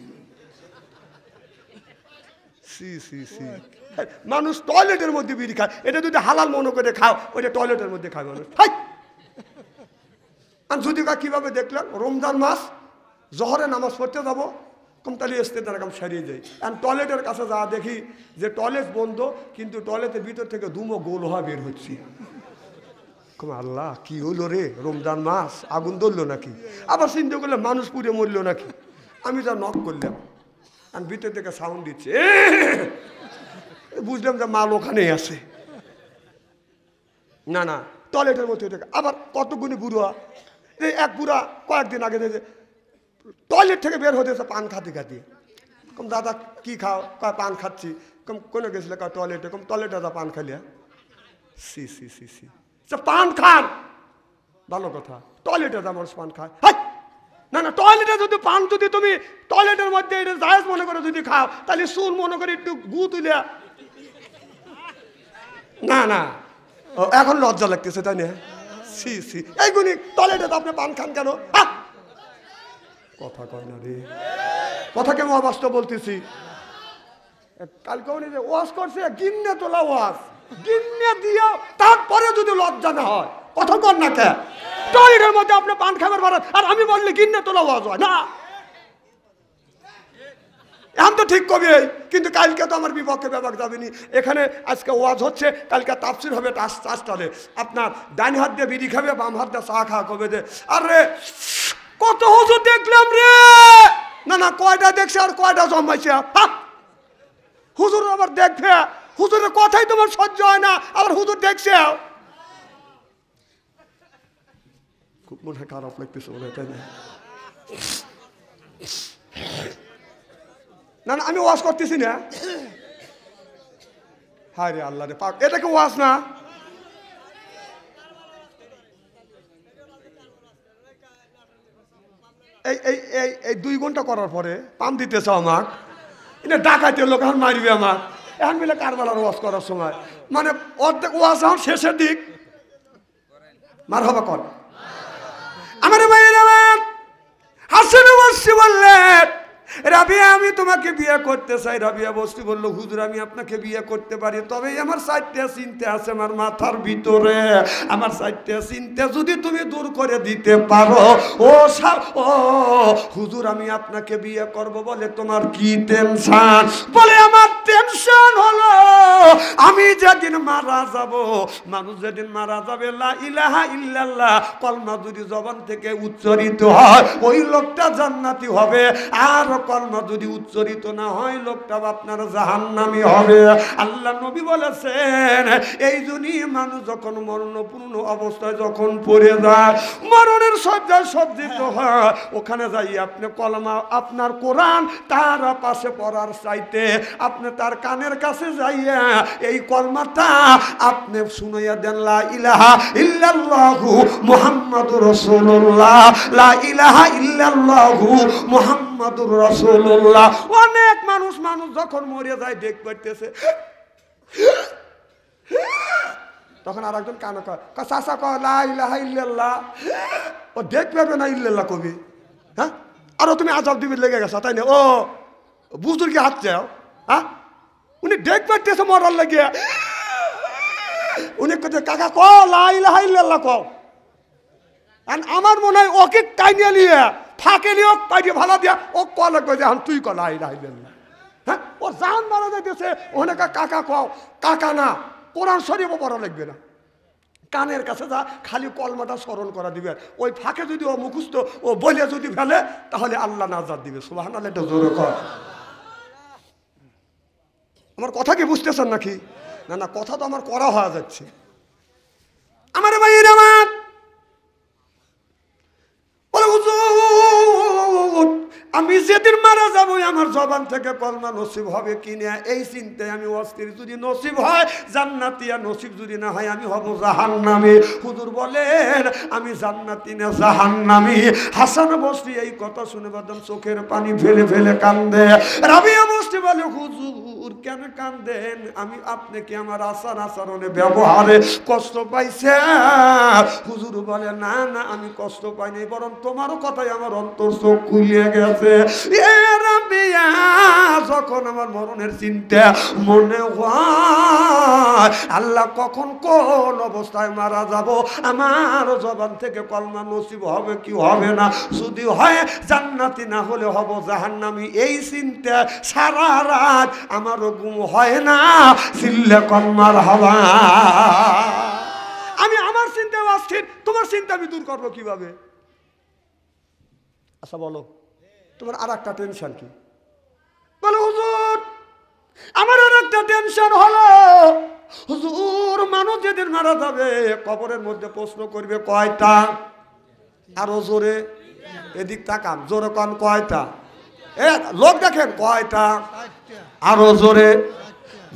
সি সি সি, মানুষ টয়লেটের মধ্যে বিড়ি খায়। এটা যদি হালাল মনে করে খাও, ওইটা টয়লেটের মধ্যে খায় মানুষ। আর যদি কিভাবে দেখলাম রমজান মাস জহরে নামাজ পড়তে যাবো, কমতালি ইস্তেদার কাম সারিয়ে যাই। আর টয়লেটের কাছে যা দেখি যে টয়লেট বন্ধ, কিন্তু টয়লেটের ভিতর থেকে দুমো গোল হওয়া বের হচ্ছে। আল্লাহ, কি হইলো রে? রমজান মাস আগুন ধরলো নাকি? আবার চিন্তা করলে মানুষ পুড়ে মরলো নাকি? আমি যা নক করলাম, আর ভিতর থেকে সাউন্ড দিচ্ছে, বুঝলাম যে মাল ওখানেই আছে। না না, টয়লেটের মধ্যে থেকে আবার কতগুলি বুড়া, এই এক বুড়া কয়েকদিন আগে টয়লেট থেকে বের হতেছে পান খাতে খাতে। কম দাদা কি খাও? কয় পান খাচ্ছি। কম কোনো গেছিলে? কয় টয়লেটে। কম টয়লেটে যা পান খাইলে? সি সি সি সি, পান খান ভালো কথা, টয়লেটে যা মানুষ পান খায়। না না, টয়লেটে যদি পান, যদি তুমি টয়লেটের মধ্যে এটা জায়েজ মনে করে যদি খাও, তাহলে সুর মনে করে একটু গু তুলে। না না, এখন লজ্জা লাগতেছে তাই না? সি সি, এইগুলি টয়লেটে তো আপনি পান খান কেন? কথা কয় না রে, কথা কেমন অবাস্তব বলতেছি। কালকে উনি যে ওয়াজ করছে, গিন্নে তোলা ওয়াজ, গিন্নে দিও, তারপরে যদি লজ্জা না হয়, কথা কর না কে? টয়লেটের মধ্যে আপনি পান খাবার পারেন, আর আমি বললে গিন্নে তোলা ওয়াজ হয় না। এখন তো ঠিক কবি, কিন্তু কালকে তো আমার বিপক্ষে ব্যাপার যাবেনি। এখানে আজকে ওয়াজ হচ্ছে, কালকে তাফসির হবে টাস্টালে। আপনার ডান হাত দিয়ে বিড়ি খাবে, বাম হাত দিয়ে চা খাওয়া করবে। যে আরে কত হুজুর দেখলাম রে। না না, কয়টা দেখছে আর কয়টা জমাইছে? হুজুর আবার দেখবে, হুজুরের কথাই তোমার সহ্য হয় না, আবার হুজুর দেখছে। খুব মনে হয় খারাপ লাগতেছে বলে, তাই না? না না, আমি ওয়াজ করতেছি না। হায় রে আল্লাহ রে পাক, এটা কি ওয়াজ না? এই এই এই এই 2 ঘন্টা করার পরে পাম দিতেছ আমাক, এটা ডাকাইতে লোক এখন মারবে আমার। এখন মিলে কারবালার ওয়াজ করার সময় মানে অর্ধেক ওয়াজ এখন শেষের দিক। মার হবা কর আমার ভাইয়ের আমার হাসান বসছি বললেন, রাবিয়া আমি তোমাকে বিয়ে করতে চাই। রাবিয়া বসতি বললো, হুজুর আমি আপনাকে বিয়ে করতে পারি, তবে আমার 4টা চিন্তা আছে আমার মাথার ভিতরে। আমার 4টা চিন্তা যদি তুমি দূর করে দিতে পারো, ও হুজুর আমি আপনাকে বিয়ে করব। বলে তোমার কি টেনশন? বলে আমার টেনশন হলো আমি যেদিন মারা যাব, মানুষ যেদিন মারা যাবে, লা ইলাহা ইল্লাল্লাহ কলমা যদি জবান থেকে উচ্চারিত হয়, ওই লোকটা জান্নাতি হবে। আর কলমা যদি উচ্চারিত না হয়, লোকটা আপনার জাহান্নামী হবে। আল্লাহ নবী বলেছেন, এই জন্যই মানুষ যখন মরণপূর্ণ অবস্থায় যখন পড়ে যায়, মরণের শয্যায় সজ্জিত হয়, ওখানে যাই আপনি কলমা, আপনার কোরআন তার পাশে পড়ার চাইতে আপনি তার কানের কাছে যাইয়া এই কলমাটা আপনি শুনাইয়া দেন, লা ইলাহা ইল্লাল্লাহু মুহাম্মাদুর রাসূলুল্লাহ, লা ইলাহা ইল্লাল্লাহু মুহাম্মাদুর রাসূলুল্লাহ। অনেক মানুষ যখন মরে যায় দেখ পাইতেছে, তখন আর একজন কানে কয়, চাচা কয় লা ইলাহা ইল্লাল্লাহ, ও দেখ পাবে না ইল্লাল্লাহ কবি। হ্যাঁ, আরো তুমি আজাব দিবি লেগে গেছো তাই না? ও বুঝুর কি হাত চাও? হ্যাঁ, উনি দেখ পাইতেছে মরার লাগিয়া, উনি কোথায় কাকা ক লা ইলাহা ইল্লাল্লাহ ক। আমার মনে হয় ওকে টাইনিয়ে নিয়ে ফাঁকে নিয়ে পাইয়ে ভালো দিয়া ও ক লাগবে যে এখন তুই ক লা ইলাহা ইল্লাল্লাহ। হ্যাঁ, ও জান মারা যাইতেছে, ওখানে কাকা কও, কাকা না, কোরআন শরীফও পড়া লাগবে না, কানের কাছে যা খালি কলমাটা স্মরণ করা দিবে। ওই ফাঁকে যদি ও মুখস্থ ও বলে যদি ফেলে, তাহলে আল্লাহ নাজাত দিবে। সুবহানাল্লাহ, এটা জোরে কর। আমার কথা কি বুঝতেছেন নাকি? না না, কথা তো আমার করা হয়ে যাচ্ছে। আমার ভাইয়ের আমার বলে, হুজুর আমি যেদিন মারা যাবো আমার জবান থেকে কলমা নসিব হবে কিনা এই চিন্তায় আমি অস্থির। যদি নসিব হয় জান্নাতি, আর নসিব যদি না হয় আমি হব জাহান্নামী। হুজুর বলেন আমি জান্নাতি না জাহান্নামী। হাসান বসরি এই কথা শুনে বাদাম চোখের পানি ফেলে ফেলে কান্দে। রাবিয়া বসরি বলে হুজুর কেন কান্দেন? আমি আপনি কি আমার আচার আচরণে ব্যবহারে কষ্ট পাইছে? হুজুর বলে না না আমি কষ্ট পাইনি, বরং তোমারও কথাই আমার অন্তর চোখ খুলে গেছে। যখন আমার মরণের চিন্তা মনে হয় আল্লাহ কখন কোন অবস্থায় মারা যাব, আমার জবান থেকে কলমা নসিব হবে কি হবে না, যদি হয় জান্নাতি না হলে হব জাহান্নামী, এই চিন্তা সারা রাত আমারও ঘুম হয় না। চিল্লা কলমার হওয়া আমি আমার চিন্তা অস্থির, তোমার চিন্তা আমি দূর করবো কিভাবে? আচ্ছা বলো তোমার আর একটা টেনশন কি? বলো হুজুর আমার আর একটা টেনশন হলো, হুজুর মানুষ যেদিন মারা যাবে কবরের মধ্যে প্রশ্ন করবে কয়টা? আরো জোরে এদিক তাকান, জোরে কন কয়টা? এ লোক দেখেন কয়টা? আরো জোরে,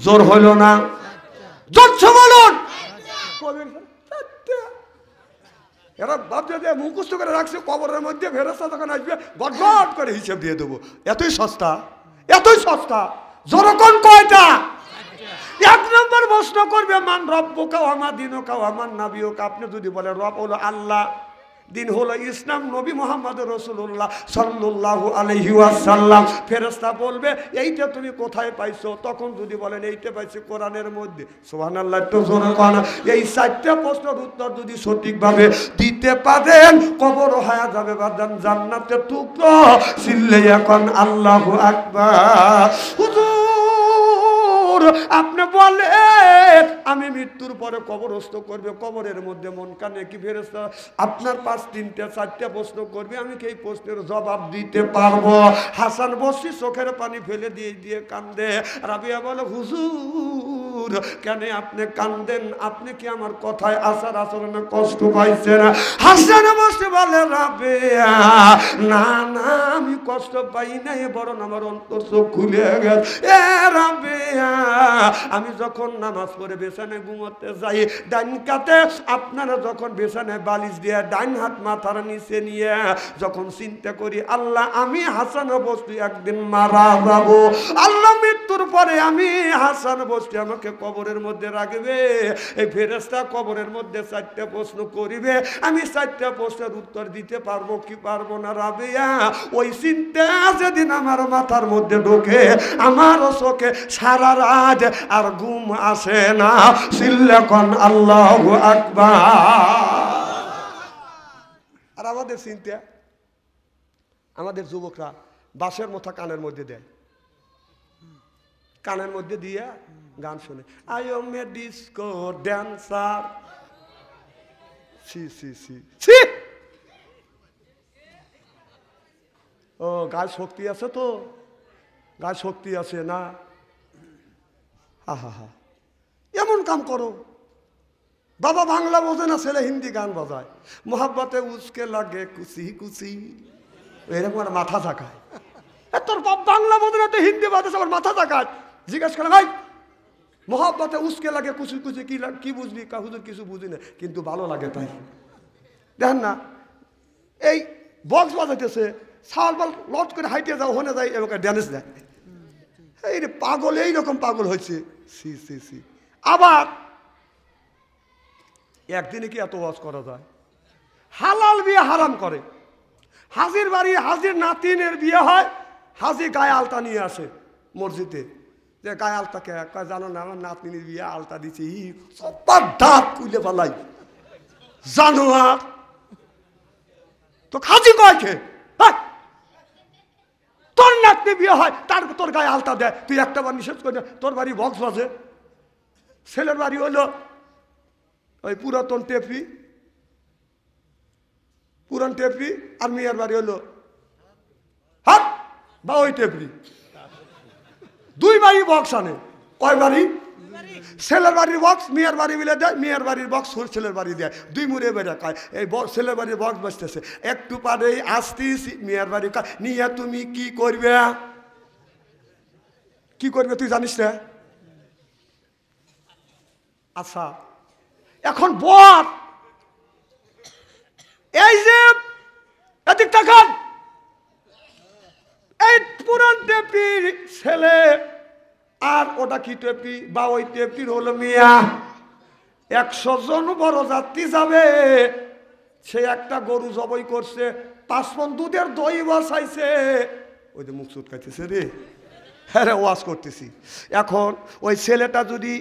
জোর হইল না, জোরছে বলুন। এরা ভাবছে যে মুখস্থ করে রাখছে কবরের মধ্যে ফেরেশতা যখন আসবে গটগট করে হিসেব দিয়ে দেবো। এতই সস্তা, এতই সস্তা। জোরকন কয়টা? এক নম্বর প্রশ্ন করবে মান রব্বুকা ওয়া মা দীনুকা ওয়া মান নাবিয়ুকা। আপনি যদি বলেন রব হলো আল্লাহ, দিন হলো ইসলাম, নবী মুহাম্মদ রাসূলুল্লাহ সাল্লাল্লাহু আলাইহি ওয়াসাল্লাম, ফেরেশতা বলবে এইটা তুমি কোথায় পাইছো? তখন যদি বলেন এইটা পাইছি কোরআনের মধ্যে, সুবহানাল্লাহ, তো জোরে কোন। এই চারটা প্রশ্নের উত্তর যদি সঠিকভাবে দিতে পারেন কবর হয়ে যাবে বাদান জান্নাতের টুকরো। চিল্লাইয়া কোন আল্লাহু আকবার। হুজুর আপনি বলেন আমি মৃত্যুর পরে কবরস্থ করবে, কবরের মধ্যে মন কানে কি ফেরেশতা আপনার 5-3-4টা প্রশ্ন করবে, আমি কি এই প্রশ্নের জবাব দিতে পারবো? হাসান বসরি চোখের পানি ফেলে দিয়ে দিয়ে কান্দে। রাবিয়া বলে হুজুর কেন আপনি কান্দেন? আপনি কি আমার কথায় আচার আচরণে কষ্ট পাইছেন? হাসান বসরি বলে রাবিয়া না না আমি কষ্ট পাই নাই, বরং আমার অন্তর চোখ খুলে গেছে। এ রাবিয়া আমি যখন নামাজ পড়ে বিছানায় ঘুমোতে যাই ডাইন কাতে, আপনারা যখন বিছানায় বালিশ দিয়ে ডাইন হাত মাথার নিচে নিয়ে যখন চিন্তা করি আল্লাহ আমি হাসান বসরি একদিন মারা যাব, আল্লাহ মৃত্যুর পরে আমি হাসান বসরি আমাকে কবরের মধ্যে রাখবে, এই ফেরেশতা কবরের মধ্যে 4টা প্রশ্ন করিবে, আমি 4টা প্রশ্নের উত্তর দিতে পারবো কি পারবো না? রাবিয়া ওই চিন্তা যেদিন আমার মাথার মধ্যে ঢোকে আমার চোখে সারা রাত আর ঘুম আসে না। সিল্লাকন আল্লাহু আকবার। আর আমাদের চিন্তা, আমাদের যুবকরা বাঁশের মতো কানের মধ্যে দেয়, কানের মধ্যে দিয়ে গান শুনে I am a disco dancer. সি সি সি সি ও গায়ে শক্তি আছে তো, গায়ে শক্তি আছে না? হা হা হা এমন কাম করো। বাবা বাংলা বোঝে না, ছেলে হিন্দি গান বাজায়, মোহাব্বতে উসকে লাগে কুচি কুচি, এরকম আর মাথা ঝাঁকায়। তোর বাপ বাংলা বোঝে না, তো হিন্দি বাজাচ্ছে আবার মাথা ঝাঁকায়। জিজ্ঞাসা করে ভাই মোহাব্বতে উসকে লাগে কুচি কুচি কি বুঝলি? হুজুর কিছু বুঝি না, কিন্তু ভালো লাগে তাই। দেখেন না এই বক্স বাজাইতেছে, সাল বাল লট করে হাইটে যাও হনে যায় এবং ড্যান্স দেয়। এই রে পাগল, এইরকম পাগল হয়েছে। সি সি সি আবার একদিনে কি এত ওয়াজ করা যায়? হালাল বিয়ে হারাম করে। হাজির বাড়ি হাজির নাতিনের বিয়ে হয়, হাজি গায়ে আলতা নিয়ে আসে মসজিদে, যে গায়ে আলতা কে জানো না আমার নাতনির বিয়ে আলতা দিচ্ছে, সবার দাঁত খুলে পালাই জানোয়ার। তো হাজি কয় খে তোর নাতনি বিয়ে হয় তার তোর গায়ে আলতা দেয়, তুই একটা বার নিষেধ করে তোর বাড়ি বক্স বাজে। ছেলের বাড়ি হলো ওই পুরাতন টেপি, পুরান টেপি, আর মেয়ের বাড়ি হলো হাট বা ওই টেপরি। দুই বাড়ি বক্স আনে। কয় বাড়ি? ছেলের বাড়ির বক্স মেয়ের বাড়ি মিলে দেয়, মেয়ের বাড়ির বক্স ছেলের বাড়ি দেয়, দুই মুড়ে বেড়ে খায়। এই ছেলের বাড়ির বক্স বাজতেছে, একটু পারে আসতেছি মেয়ের বাড়ি নিয়ে তুমি কি করবে? কি করবে তুই জানিস না? আচ্ছা এখন বল, এই যে এদিক তাকান, এই পুরান টেপির ছেলে আর ওটা কি টেপি বা ওই টেপির হলো মিয়া, 100 জন বড় যাত্রী যাবে। সে একটা গরু জবাই করছে, 5 মণ দুধের দই বসাইছে। ওই যে মুখ চুটকাইতেছে রে, হ্যাঁ রে ওয়াজ করতেছি। এখন ওই ছেলেটা যদি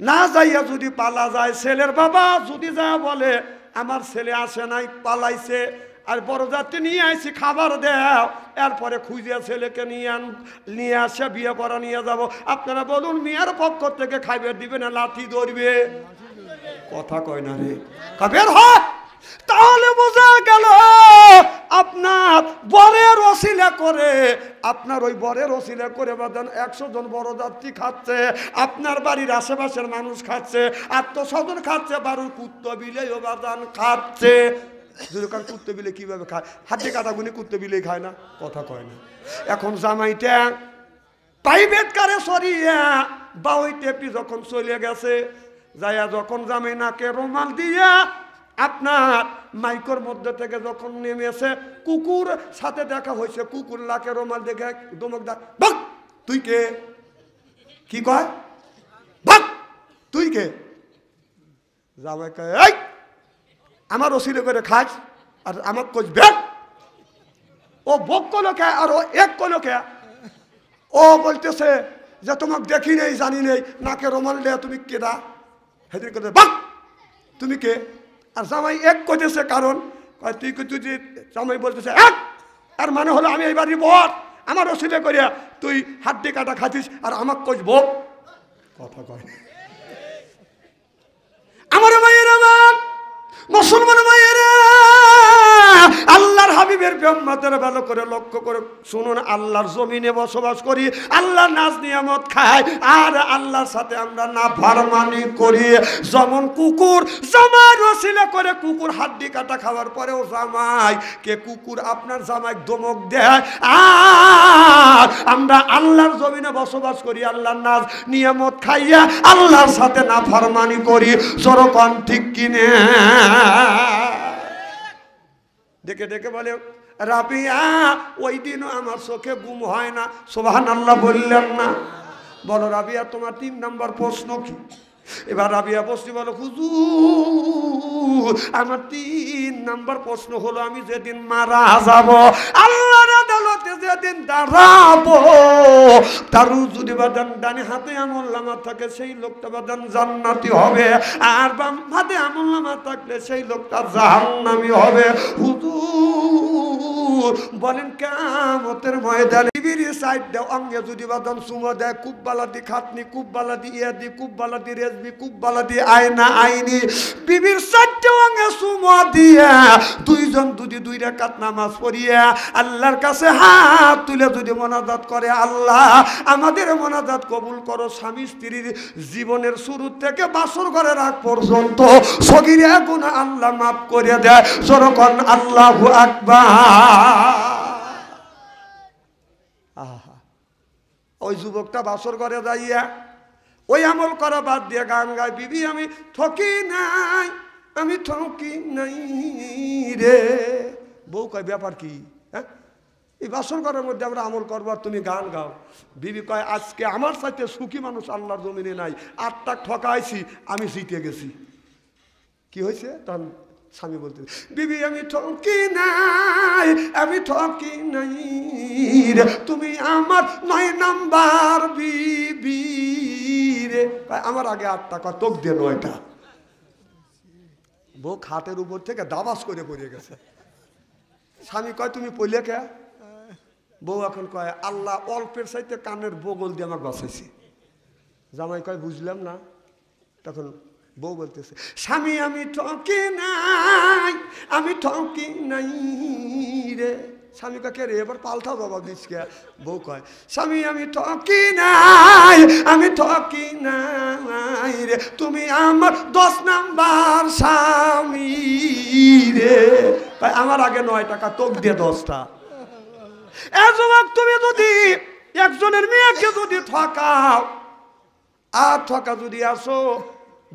না যাইয়া যদি পালা যায়, ছেলের বাবা যদি যা বলে আমার ছেলে আসে নাই পালাইছে, আর বড় যাত্রী নিয়ে আইছি খাবার দেও, এরপরে খুঁজে ছেলেকে নিয়ে আসে বিয়ে করা নিয়ে যাব, আপনারা বলুন মেয়ের পক্ষ থেকে খাইবে দিবে না লাঠি ধরবে? কথা কয় না রে, বের হয়। তাহলে বোঝা গেল আপনার বরের ওসিলা করে, আপনার ওই বরের ওসিলা করে বাদান 100 জন বড় যাত্রী খাচ্ছে, আপনার বাড়ির আশেপাশের মানুষ খাচ্ছে, আত্মস্বজন খাচ্ছে, বাড়ির কুত্ত বিলেও বাদান খাচ্ছে। কারণ কুত্তে বিলে কিভাবে খায়? হাতে কাটা গুনি কুত্তে বিলে খায় না, কথা কয় না। এখন জামাইটা প্রাইভেট কারে সরিয়া বা ওই টেপি যখন চলে গেছে, যাইয়া যখন জামাই নাকে রুমাল দিয়া আপনার মাইকর মধ্যে থেকে যখন নেমেছে, কুকুর সাথে দেখা হয়েছে, কুকুর লাকে রুমাল দেখে দমক দা, ভাগ তুই কে? কি কয়? ভাগ তুই কে? জামাই কয় এই আমার ওসিলে করে খাস আর আমার কোচ ব্যাগ। ও বক কলো কে আর ও এক কলো কে? ও বলতেছে যে তোমাকে দেখি নেই জানি নেই, নাকে রুমাল দেয়া তুমি কেডা? হেদিন করে ভাগ তুমি কে? আর জামাই এক কইতেছে, কারণ তুই তুই যে জামাই বলতেছে এক, আর মানে হলো আমি এই বাড়ির বর, আমার ওসিলে করিয়া তুই হাড্ডি কাটা খাচ্ছিস আর আমার কোচ বক। কথা কয় আমার মায়ের, আমার মুসলমান মায়েরা, আল্লাহর হাবিবের পেম্মাতের ভালো করে লক্ষ্য করে শুনুন। আল্লাহর জমিনে বসবাস করি, আল্লাহর নাজ নিয়ামত খাই, আর আল্লাহর সাথে আমরা না ফারমানি করি। যেমন কুকুর জামাই রসিলা করে, কুকুর হাড্ডি কাটা খাওয়ার পরেও জামাই কে কুকুর আপনার জামাই দমক দেয়, আর আমরা আল্লাহর জমিনে বসবাস করি, আল্লাহর নাজ নিয়ামত খাইয়া আল্লাহর সাথে না ফারমানি করি। জোরকন ঠিক কিনে? দেখে দেখে বলে রাবিয়া ওই দিনও আমার চোখে ঘুম হয় না। সুবহানাল্লাহ বললেন না? বলো রাবিয়া তোমার 3 নম্বর প্রশ্ন কি? এবার রাবিয়া প্রশ্ন বলো হুজুর আমার 3 নম্বর প্রশ্ন হলো আমি যেদিন মারা যাব, আল্লাহর আদালতে যেদিন দাঁড়াবো, তার যদি বাদান ডানে হাতে আমলনামা থাকে সেই লোকটা বাদান জান্নাতি হবে, আর বাম হাতে আমলনামা থাকলে সেই লোকটা জাহান্নামী হবে। হুজুর বলেন কিয়ামতের ময়দানে বিবির সাইড দাও অঙ্গে যদি বাদান সুমা দেয়, কুব্বালাদি খাতনি, কুব্বালাদি ইয়াদি, কুব্বালাদি রেজবি, কুব্বালাদি আয়না আইনি, বিবির 4টে অঙ্গে সুমা দিয়া দুইজন যদি 2 রাকাত নামাজ পড়িয়া আল্লাহর কাছে হাত তুলে যদি মোনাজাত করে, আল্লাহ আমাদের মোনাজাত কবুল করো, স্বামী স্ত্রীর জীবনের শুরু থেকে বাসর ঘরের আগ পর্যন্ত সগীরা গুনাহ আল্লাহ মাফ করে দেয়। যখন আল্লাহু আকবার। আহা, ওই যুবকটা বাসর ঘরে যাইয়া ওই আমল করা বাদ দিয়ে গান গায়, বিবি আমি ঠকি নাই, আমি ঠকি নাই রে। বউ কয় ব্যাপার কি? হ্যাঁ এই বাসর ঘরের মধ্যে আমরা আমল করবো আর তুমি গান গাও। বিবি কয় আজকে আমার সাথে সুখী মানুষ আল্লাহর জমিনে নাই, 8টা ঠকাইছি, আমি জিতে গেছি। কি হয়েছে? তখন স্বামী বলতে, বিবি আমি ঠকি নাই, আমি ঠকি নাই রে, তুমি আমার 9 নাম্বার বিবি রে। আমার আগে 8টা কয় তোক দিয়ে 9টা। বউ খাটের উপর থেকে দাবাস করে পড়ে গেছে। স্বামী কয় তুমি পড়লে কে? বউ এখন কয় আল্লাহ অল্পের চাইতে কানের বগল দিয়ে আমাকে বাঁচাইছে। জামাই কয় বুঝলাম না। তখন বউ বলতেছে স্বামী আমি ঠকি নাই, আমি ঠকি নাই রে। স্বামী কে রে এবার পাল্টা জবাব দিস কে? বউ কয় স্বামী আমি ঠকি নাই, আমি ঠকি নাই রে, তুমি আমার 10 নাম্বার স্বামী রে। আমার আগে 9 টাকা তোক দিয়ে 10টা। এ যুবক, তুমি যদি একজনের মেয়েকে যদি ঠকাও, আর ঠকা যদি আসো,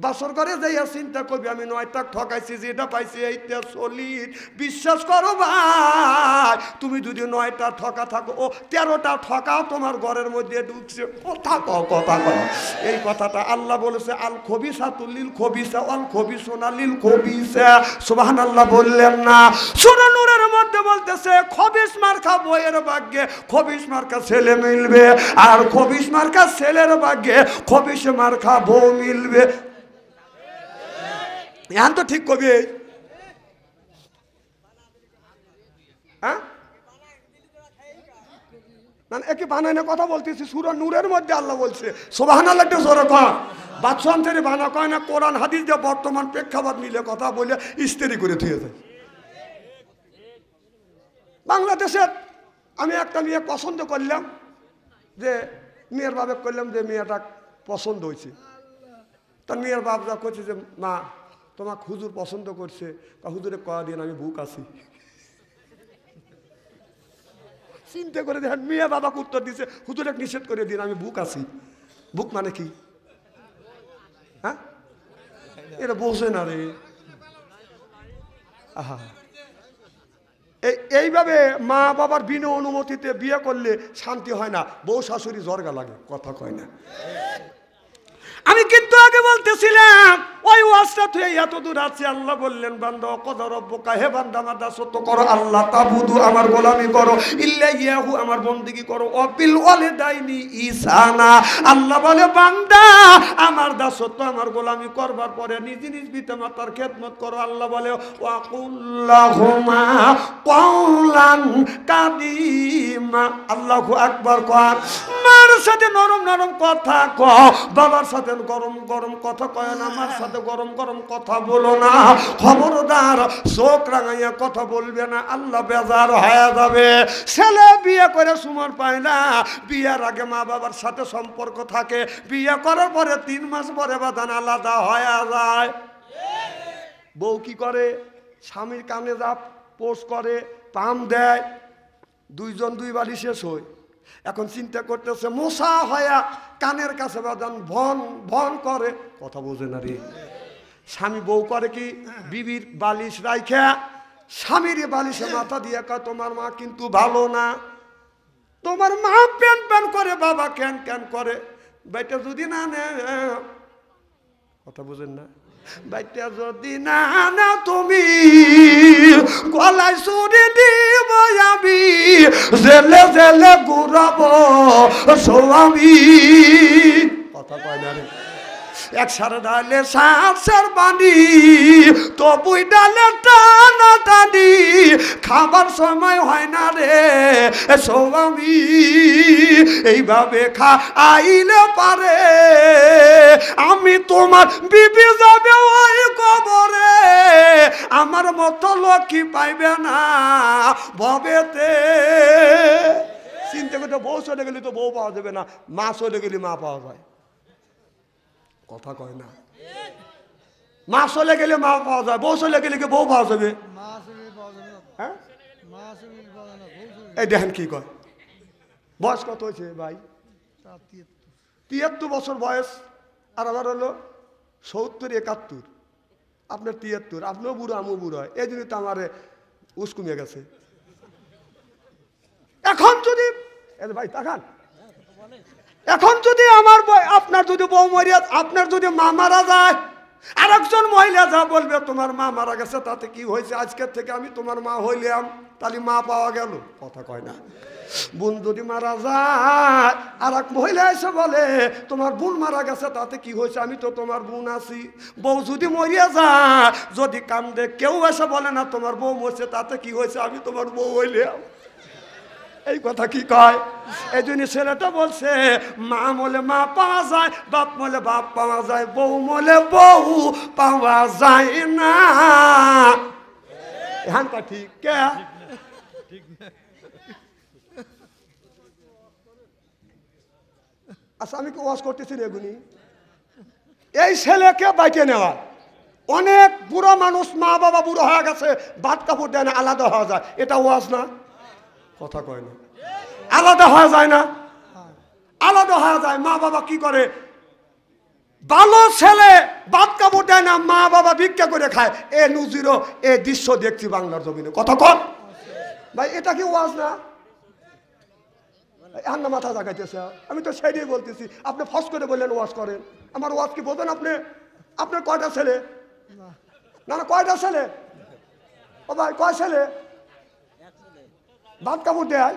বাসর করে যাইয়া চিন্তা করবি আমি 9টা ঠকাইছি, যেটা পাইছি এইটা সলিড। বিশ্বাস করো ভাই, তুমি যদি 9টা ঠকা থাকো, ও 13টা ঠকাও তোমার ঘরের মধ্যে ঢুকছে। কথা কও, কথা কও। এই কথাটা আল্লাহ বলেছে, আল খবিসাতুল লিল খবিসা ওয়াল খবিসুনা লিল খবিসা। সুবহানাল্লাহ বললেন না? সূরা নূরের মধ্যে বলতেছে খবিস মার্কা বইয়ের ভাগ্যে খবিস মার্কা ছেলে মিলবে, আর খবিস মার্কা ছেলের ভাগ্যে খবিস মার্কা বউ মিলবে। এখন তো ঠিক কবি, হ্যাঁ মানে একে বানায় না কথা বলতেছি। সূরা নূরের মধ্যে আল্লাহ বলছে, সুবহানাল্লাহ একটু জোরে কর। বাদশাহ থেকে বানা কয় না, কোরআন হাদিস দিয়ে বর্তমান প্রেক্ষাপট মিলে কথা বলে ইস্তেরি করে থুয়ে যায়। বাংলাদেশের আমি একটা মেয়ে পছন্দ করলাম, যে মেয়ের বাবা করলাম যে মেয়েটা পছন্দ হয়েছে। তার মেয়ের বাপ যা করছে যে মা তোমাকে হুজুর পছন্দ করছে, হুজুরে কয়া দিন আমি বুক আছি। চিন্তা করে দেখেন, মেয়ে বাবাকে উত্তর দিছে হুজুরে নিষেধ করে দিন আমি বুক আছি। বুক মানে কি? হ্যাঁ, এটা বোঝে না রে। আহা, এইভাবে মা বাবার বিনা অনুমতিতে বিয়ে করলে শান্তি হয় না, বউ শাশুড়ি জর্গা লাগে। কথা কয় না? আমি কিন্তু আগে বলতেছিলাম ওই ওয়াজটা তুই এত দূর আছে। আল্লাহ বললেন বান্দা কদ রব্বুকা, হে বান্দা আমার দাসত্ব করো, আল্লাহ তাবুদু আমার গোলামি করো, ইল্লা ইয়াহু আমার বন্দেগী করো, ওয়াবিল ওয়ালিদাইনি ইহসানা। আল্লাহ বলে বান্দা আমার দাসত্ব আমার গোলামি করবার পরে নিজ নিজ পিতামাতার খেদমত করো। আল্লাহ বলে ওয়াকুল্লাহুমা কাওলান কাদিমা। আল্লাহু আকবার কর। মার সাথে নরম নরম কথা কও, বাবার সাথে গরম গরম কথা কয় না, আমার সাথে গরম গরম কথা বলো না। খবরদার চোখ রাঙাইয়া কথা বলবে না, আল্লাহ বেজার হয়ে যাবে। ছেলে বিয়ে করে সুমন পায় না, বিয়ের আগে মা বাবার সাথে সম্পর্ক থাকে, বিয়ে করার পরে 3 মাস পরে বাদান আলাদা হয়ে যায়। বউ কি করে? স্বামীর কানে যা পোষ করে, পাম দেয়, 2 জন 2 বাড়ি শেষ হয়। এখন চিন্তা করতেছে মশা হয়া কানের কাছে বাদান ভন ভন করে, কথা বোঝে না রে। স্বামী বউ করে কি, বিবির বালিশ রাইখা স্বামীর বালিশে মাথা দিয়ে কয় তোমার মা কিন্তু ভালো না, তোমার মা প্যান প্যান করে, বাবা ক্যান ক্যান করে। বেটা যদি না নেয়, কথা বুঝেন না, বেটা যদি না না তুমি গলায় সুরে দিব আমি, জেলে জেলে ঘুরাবো স্বামী। কথা কয় না রে। 1 সারা ডালে 7 বাণী, তবুই ডালে টানা টানি, খাবার সময় হয় না রে স্বামী। এইভাবে খা আইলে পারে আমি তোমার বিবি যাবে ওই কবরে, আমার মতো লক্ষ্মী পাইবে না ভবেতে। চিন্তা করতে বউ চলে গেলে তো বউ পাওয়া যাবে না, মা চলে গেলে মা পাওয়া যায়। কথা কয় না? মা চলে গেলে মা পাওয়া যায়, বউ চলে গেলে কি বউ পাওয়া যাবে? হ্যাঁ, এই দেখেন কি কয়। বয়স কত হয়েছে ভাই? 73 বছর বয়স, আর আমার হলো 70 71। আপনার 73, আপনিও বুড়ো আমিও বুড়ো হয়, এই জন্য তো আমার উস কমিয়ে গেছে। এখন যদি ভাই তাকান, এখন যদি আমার আপনার যদি বউ মরিয়া, আপনার যদি মা মারা যায়, আর একজন মহিলা যা বলবে তোমার মা মারা গেছে তাতে কি হয়েছে, আজকের থেকে আমি তোমার মা হইলাম, তাহলে মা পাওয়া গেল। কথা কয় না? বোন যদি মারা যায়, আর এক মহিলা এসে বলে তোমার বোন মারা গেছে তাতে কি হয়েছে, আমি তো তোমার বোন আছি। বউ যদি মরিয়া যায়, যদি কান্দে, কেউ এসে বলে না তোমার বউ মরছে তাতে কি হয়েছে, আমি তোমার বউ হইলাম। এই কথা কি কয়? এই জন্য ছেলেটা বলছে মা মলে মা পাওয়া যায়, বাপ মলে বাপ পাওয়া যায়, বউ মলে বউ পাওয়া যায় না। হ্যাঁ ঠিক কে? আচ্ছা আমি কি ওয়াজ করতেছি এগুনি? এই ছেলেকে বাইটে নেওয়া, অনেক বুড়ো মানুষ, মা বাবা বুড়ো হয়ে গেছে, ভাত কাপড় দেয় না, আলাদা হওয়া যায়, এটা ওয়াজ না? কথা কয় না, আলাদা হওয়া যায় না? আলাদা হওয়া যায়। মা বাবা কি করে? ভালো ছেলে ভাত কাপড় দেয় না, মা বাবা ভিক্ষা করে খায়। এ নজিরও এ দৃশ্য দেখছি বাংলার জমিনে। কথা কন ভাই, এটা কি ওয়াজ না? আন্না মাথা জাগাইতেছে। আমি তো সেটাই বলতেছি, আপনি ফস করে বললেন ওয়াজ করেন। আমার ওয়াজ কি বোঝেন আপনি? আপনার কয়টা ছেলে? না না, কয়টা ছেলে? ও ভাই, কয় ছেলে? ভাত কাপড় দেয়?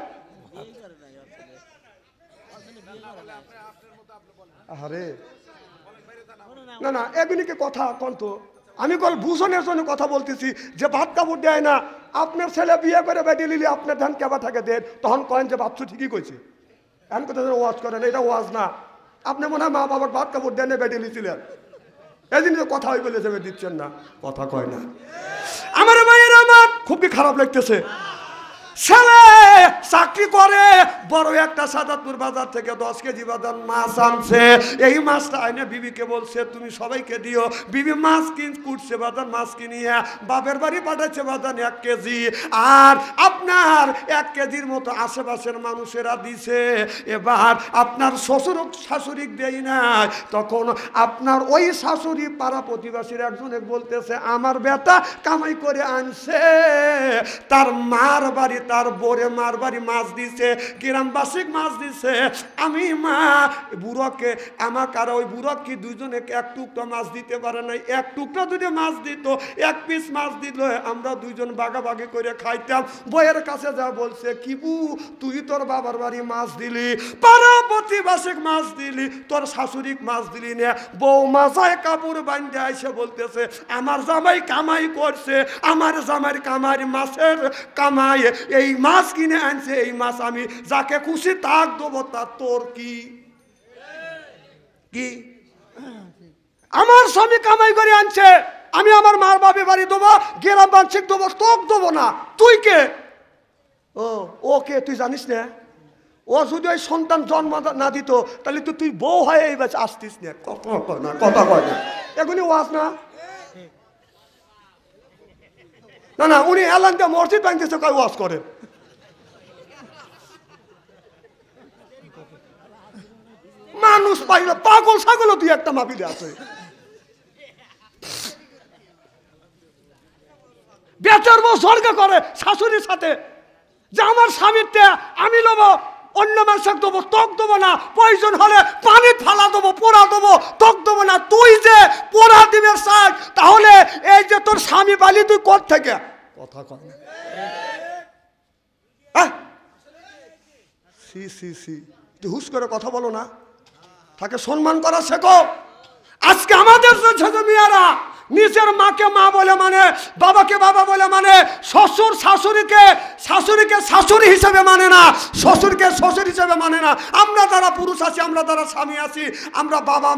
আরে না না, এগুলিকে কথা কন্ত। আমি কল ভূষণের জন্য কথা বলতেছি যে ভাত কাপড় দেয় না। আপনার ছেলে বিয়ে করে বেটে নিলে আপনার ধান কেবা থাকে দেন, তখন কয়েন যে ভাবছো ঠিকই কইছে। এমন কথা ওয়াজ করেন, এটা ওয়াজ না। আপনি মনে হয় মা বাবার ভাত কাপড় দেন বেটে নিয়েছিলেন, এই জিনিস কথা হয়ে বলে যাবে দিচ্ছেন না। কথা কয় না। আমার মায়ের আমার খুবই খারাপ লাগতেছে। ছেলে চাকরি করে, বড় একটা সাদাতপুর বাজার থেকে 10 কেজি বাজার মাছ আনছে। এই মাছটা আইনে বিবিকে বলছে তুমি সবাইকে দিও। বিবি মাছ কুটছে বাজার, মাছ কিনিয়ে বাপের বাড়ি পাঠাচ্ছে বাজার 1 কেজি। আর আপনার 1 কেজির মতো আশেপাশের মানুষেরা দিছে। এবার আপনার শ্বশুর শাশুড়ি দেই নাই, তখন আপনার ওই শাশুড়ি পাড়া প্রতিবেশীর একজনে বলতেছে আমার বেটা কামাই করে আনছে, তার মার বাড়ি, তার বোরে মার বাড়ি মাছ দিছে, গ্রামবাসিক মাছ দিছে। আমি মা বুড়োকে আমাকে আর ওই বুড়ো কি দুইজনে 1 টুকরা মাছ দিতে পারে নাই। 1 টুকরা যদি মাছ দিত, 1 পিস মাছ দিল, আমরা দুইজন ভাগাভাগি করে খাইতাম। বইয়ের কাছে যা বলছে কি বু তুই তোর বাবার বাড়ি মাছ দিলি, পাড়া প্রতিবেশিক মাছ দিলি, তোর শাশুড়ি মাছ দিলি না। বউ মাথায় কাপড় বান্ধে এসে বলতেছে আমার জামাই কামাই করছে, আমার জামাই কামাই মাছের কামাই, এই মাছ কিনে আনছে, এই মাছ আমি যাকে খুশি তাক দেবো। তা তোর কি? কি আমার স্বামী কামাই করে আনছে, আমি আমার মার বাপের বাড়ি দেবো, গ্রাম বাঞ্চিক দেবো, তোক দেবো না। তুই কে? ও কে তুই জানিস না? ও যদি ওই সন্তান জন্ম না দিত তাহলে তো তুই বউ হয়ে এই বাচ্চা আসতিস না। কথা কয় না, এগুলি ওয়াজ না? না না, উনি এলান দিয়ে মসজিদ ভাঙতেছে, কয় ওয়াজ করে। মানুষ পাইলে পাগল ছাগলও দুই একটা মাপিলে আছে। বেচার বউ স্বর্গ করে শাশুড়ির সাথে যে আমার স্বামীরটা আমি নেবো, অন্য মানুষের দেবো, ত্বক দেবো না, প্রয়োজন হলে পানি ফালা দেবো, পোড়া দেবো, ত্বক দেবো না। তুই যে পোড়া দিবে চাই, তাহলে এই যে তোর স্বামী বালি তুই কোথ থেকে? কথা কয় না। সি সি সি, তুই হুশ করে কথা বলো না, তাকে সম্মান করা শেখো। আজকে আমাদের ছেলে মেয়েরা নিজের মাকে মা বলে মানে, বাবাকে বাবা বলে মানে, শ্বশুর শাশুড়িকে শাশুড়ি হিসেবে মানে না, শ্বশুরকে শ্বশুর হিসেবে মানে না। আমরা যারা পুরুষ আছি, আমরা যারা স্বামী আছি, আমরা বাবা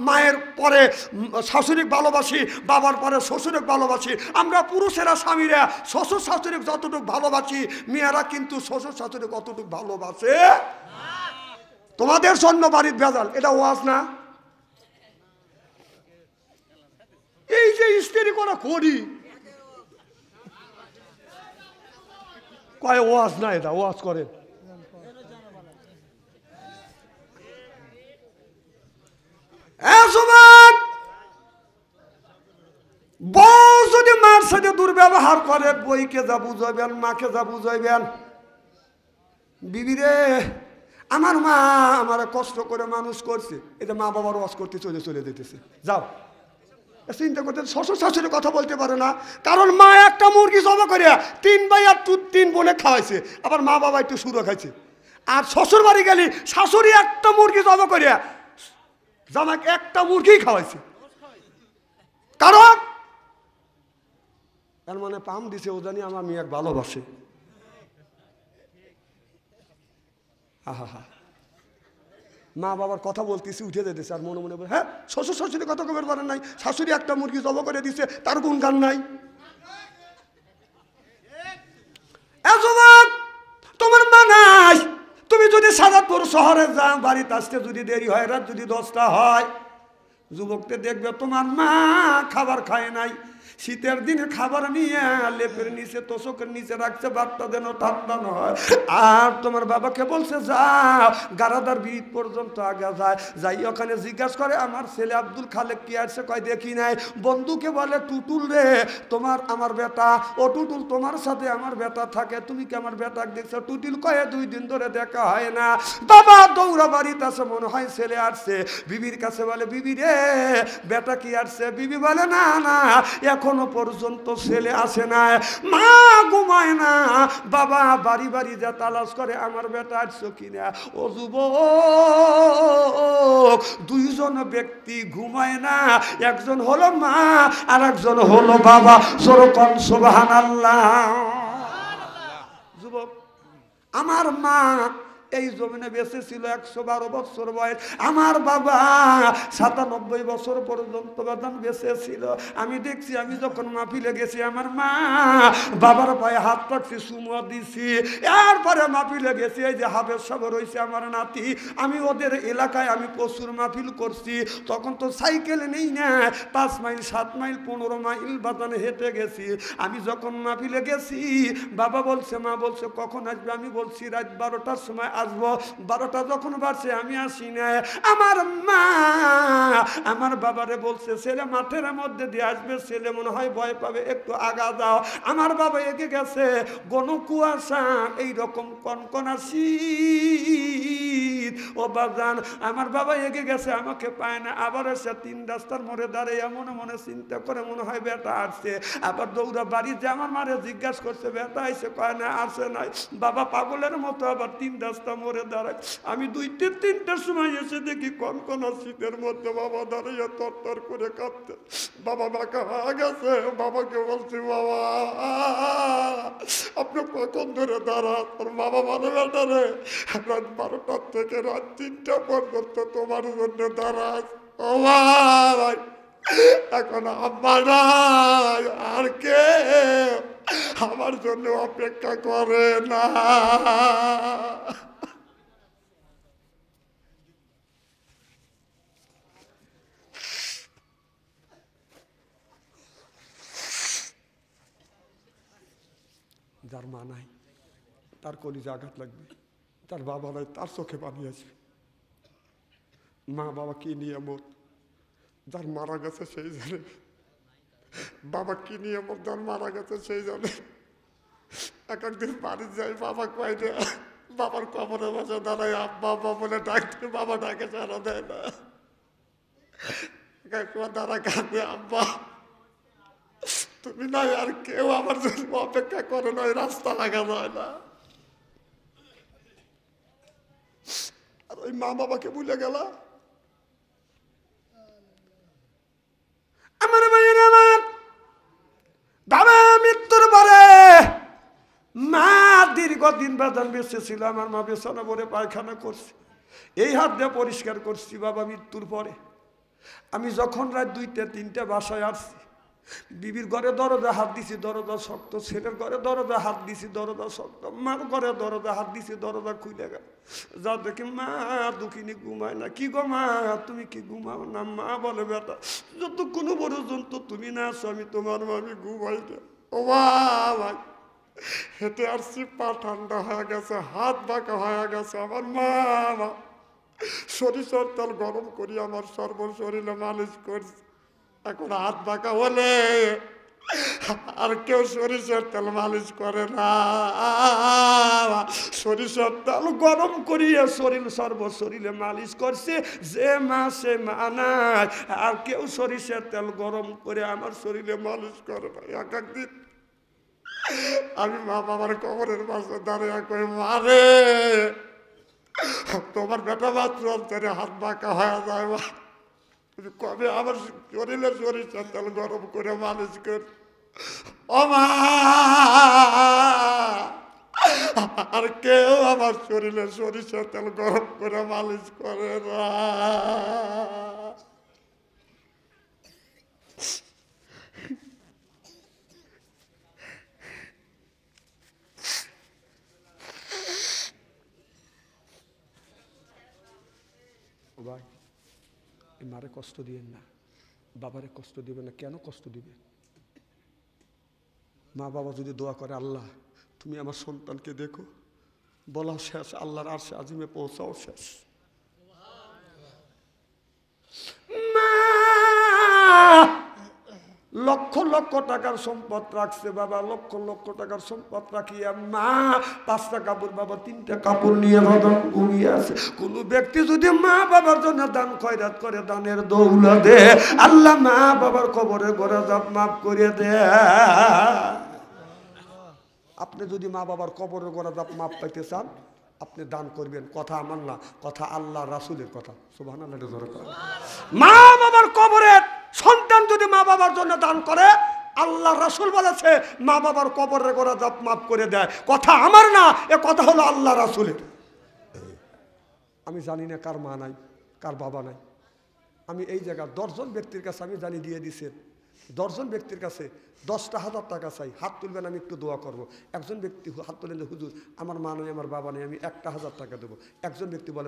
মায়ের পরে শাশুড়িকে ভালোবাসি, বাবার পরে শ্বশুরকে ভালোবাসি। আমরা পুরুষেরা স্বামীরা শ্বশুর শাশুড়িকে যতটুকু ভালোবাসি, মেয়েরা কিন্তু শ্বশুর শাশুড়ি কতটুকু ভালোবাসে। তোমাদের জন্য বাড়ির ভেজাল, এটা ওয়াজ না? এই যে স্ত্রী করা করি, কয় ওয়াজ না, এটা ওয়াজ করে। বউ যদি মার সাথে দুর্ব্যবহার করে, বইকে যা বুঝাইবেন, মাকে যা বুঝাইবেন, বিবিরে আমার মা আমার কষ্ট করে মানুষ করছে, এটা মা বাবার ওয়াজ করতে চলে যেতেছে। যাও, চিন্তা করতে শ্বশুর শাশুড়ির কথা বলতে পারে না, কারণ মা একটা মুরগি জমা করে 3 ভাই আর 3 বোনে খাওয়াইছে, আবার মা বাবা একটু সুরো খাইছে। আর শ্বশুর বাড়ি গেলি শাশুড়ি একটা মুরগি জমা করে জামাকে একটা মুরগি খাওয়াইছে, কারণ তার মানে পাম দিছে, ও জানি আমার মেয়ে ভালোবাসে। মা বাবার কথা বলতেছি, উঠে যেতেছে, আর মনে মনে বলে হ্যাঁ শ্বশুর শাশুড়ি কথা কবের পারেন নাই, শাশুড়ি একটা মুরগি জব করে দিছে, তার গুণগান নাই। তোমার মা নাই, তুমি যদি সাজাত হুজুর শহরে যা, বাড়িতে আসতে যদি দেরি হয়, রাত যদি 10টা হয়, যুবককে দেখবে তোমার মা খাবার খায় নাই, শীতের দিনে খাবার নিয়ে লেপের নিচে তোষকের নিচে রাখছে, বাচ্চা যেন ঠান্ডা নয়। আর তোমার বাবাকে বলছে যাও গারাদার ব্রিজ পর্যন্ত আগে যায়, যাই ওখানে জিজ্ঞাসা করে আমার ছেলে আব্দুল খালেক কি আসছে, কয় দেখি নাই। বন্ধুকে বলে টুটুল রে তোমার আমার বেটা, ও টুটুল তোমার সাথে আমার বেটা থাকে, তুমি কি আমার বেটাকে দেখছো? টুটুল কয়ে 2 দিন ধরে দেখা হয় না। বাবা দৌড়া বাড়িতে আসে, মনে হয় ছেলে আসছে, বিবির কাছে বলে বিবি রে বেটা কি আসছে? বিবি বলে না না এখনো পর্যন্ত ছেলে আসে না। মা ঘুমায় না, বাবা বাড়ি বাড়ি যা তালাশ করে আমার বেটা আসছো কিনা। ও যুবক, 2 জন ব্যক্তি ঘুমায় না, একজন হলো মা আর একজন হলো বাবা। সরকম সুবহানাল্লাহ। যুবক, আমার মা এই জমিনে বেঁচে ছিল 112 বছর বয়স, আমার বাবা 97 বছর পর্যন্ত বাদান বেঁচে ছিল। আমি দেখছি, আমি যখন মাহফিলে গেছি আমার মা বাবার পায়ে হাত রাখছি, চুমো দিছি, এরপরে মাহফিলে গেছি, এই যে হাফেজ সাহেব রয়েছে আমার নাতি, আমি ওদের এলাকায় আমি প্রচুর মাহফিল করছি, তখন তো সাইকেল নেই না, 5 মাইল 7 মাইল 15 মাইল বাদান হেঁটে গেছি। আমি যখন মাহফিলে গেছি, বাবা বলছে মা বলছে কখন আসবে, আমি বলছি রাত 12টার সময় আসবো। 12টা যখন বাজছে আমি আসি না। আমার মা আমার বাবারে বলছে ছেলে মাঠের মধ্যে দিয়ে আসবে, ছেলে মনে হয় ভয় পাবে, একটু আগা যাও। আমার বাবা এগিয়ে গেছে, ঘন কুয়াশা, এইরকম কনকনা শীত, ও বাজান আমার বাবা এগিয়ে গেছে, আমাকে পায় না। আবার এসে 3 রাস্তার মোড়ে দাঁড়িয়ে মনে মনে চিন্তা করে মনে হয় বেটা আসছে। আবার দৌড়া বাড়ি যে আমার মারে জিজ্ঞাসা করছে বেটা আইসে, কয় না আসে নাই। বাবা পাগলের মতো আবার 3 রাস্তা মোড়ে দাঁড়ায়। আমি 2-3টার সময় এসে দেখি কনকনা শীতের মধ্যে বাবা দাঁড়িয়ে তরতর করে কাঁদতে। বাবা বাঁকা হয়ে গেছে। বাবাকে বলছি বাবা আপনি কখন ধরে দাঁড়ান? তোর বাবা মানে বেটা রে, রাত 12টার থেকে রাত 3টা পর্যন্ত তোমার জন্য দাঁড়াস। ও ভাই, এখন আব্বা নাই, আর কে আমার জন্য অপেক্ষা করে না? যার মা নাই তার কলিজা আঘাত লাগবে, তার বাবা নাই তার চোখে পানি আসবে। মা বাবা কি নিয়ামত, যার মারা গেছে সেই জানে। বাবা কি নিয়ামত, যার মারা গেছে সেই জানে। এক একদিন বাড়ি যাই, বাবা কয় না, বাবার কবরে বসে দাঁড়ায় আব্বা আব্বা বলে ডাকতে, বাবা ডাকে সারা দেয় না। একবার দাঁড়া কাঁদবে, আব্বা তুমি নাই, আর কেউ আমার জন্য অপেক্ষা করে না, রাস্তা লাগা যায় না। আর ওই মা বাবাকে ভুলে গেল। আমার ভাইয়ের আমার বাবা মৃত্যুর পরে মা দীর্ঘদিন বেদন বেঁচে ছিল। আমার মা বেছানা পরে পায়খানা করছে, এই হাত দিয়ে পরিষ্কার করছি। বাবা মৃত্যুর পরে আমি যখন রাত 2টা-3টা বাসায় আসছি, বিবির ঘরে দরজা হাত দিছি, দরজা শক্ত। ছেলের ঘরে দরজা হাত দিছি, দরজা শক্ত। মার ঘরে দরজা হাত দিছি, দরজা খুলে গেল। যা দেখি মা দুঃখিনী ঘুমায় না। কি গো মা তুমি কি ঘুমাও না? মা বলে বেটা যতক্ষণ পর্যন্ত তুমি না আসো আমি তোমার মামি ঘুমাই না। ও ভাই, হেঁটে আসছি, পা ঠান্ডা হয়ে গেছে, হাত বাঁকা হয়ে গেছে। আমার মা সরিষার তেল গরম করি আমার সর্ব শরীরে মালিশ করছে। এখন হাত বাঁকা হলে আর কেউ সরিষার তেল মালিশ করে না। সরিষার তেল গরম করিয়ে শরীর সর্ব শরীরে মালিশ করছে। যে মা সে মা নাই, আর কেউ সরিষার তেল গরম করে আমার শরীরে মালিশ করে না। এক একদিন আমি মা বাবার কবরের পাশে দাঁড়িয়ে কই মারে তোমার বেটা মাত্র অন্তরে হাত বাঁকা হয়ে যায়, মা কবে আমার শরীরে সরিষার তেল গরম করে মালিশ কর। ও মা, আর কেউ আমার শরীরে সরিষার তেল গরম করে মালিশ করে না। ভাই এই মারে কষ্ট দিবেন না, বাবারে কষ্ট দিবেন না। কেন কষ্ট দিবে? মা বাবা যদি দোয়া করে, আল্লাহ তুমি আমার সন্তানকে দেখো, বলা শেষ, আল্লাহর আরশে আজিমে পৌঁছাও শেষ। মা লক্ষ লক্ষ টাকার সম্পদ রাখছে বাবা, লক্ষ লক্ষ টাকার সম্পদ রাখিয়া মা 5টা কাপড় বাবা 3টা কাপড় নিয়ে বাবা ঘুমিয়ে আছে। কোন ব্যক্তি যদি মা বাবার জন্য দান খয়রাত করে, দানের দৌলা দে, আল্লাহ মা বাবার কবরে গরাজাব মাফ করে দে। আপনি যদি মা বাবার কবরে গরাজাব মাফ পাইতে চান, আপনি দান করবেন। কথা আমার না, কথা আল্লাহ রাসূলের কথা। সুবহানাল্লাহ। মা বাবার কবরে সন্তান যদি মা বাবার জন্য দান করে, আল্লাহ রাসূল বলেছে মা বাবার কবরে গরাজাব মাফ করে দেয়। কথা আমার না, এ কথা হলো আল্লাহ রাসূলের। আমি জানি না কার মা নাই, কার বাবা নাই। আমি এই জায়গায় 10 জন ব্যক্তির কাছে আমি জানি দিয়ে দিছেন, 10 জন ব্যক্তির কাছে 10,000 টাকা চাই, হাত তুলবেন, আমি একটু দোয়া করব। একজন ব্যক্তি হাত তুলেন, হুজুর আমার মা নেই, আমার বাবা নেই, আমি 1,000 টাকা দেবো। একজন ব্যক্তি বলে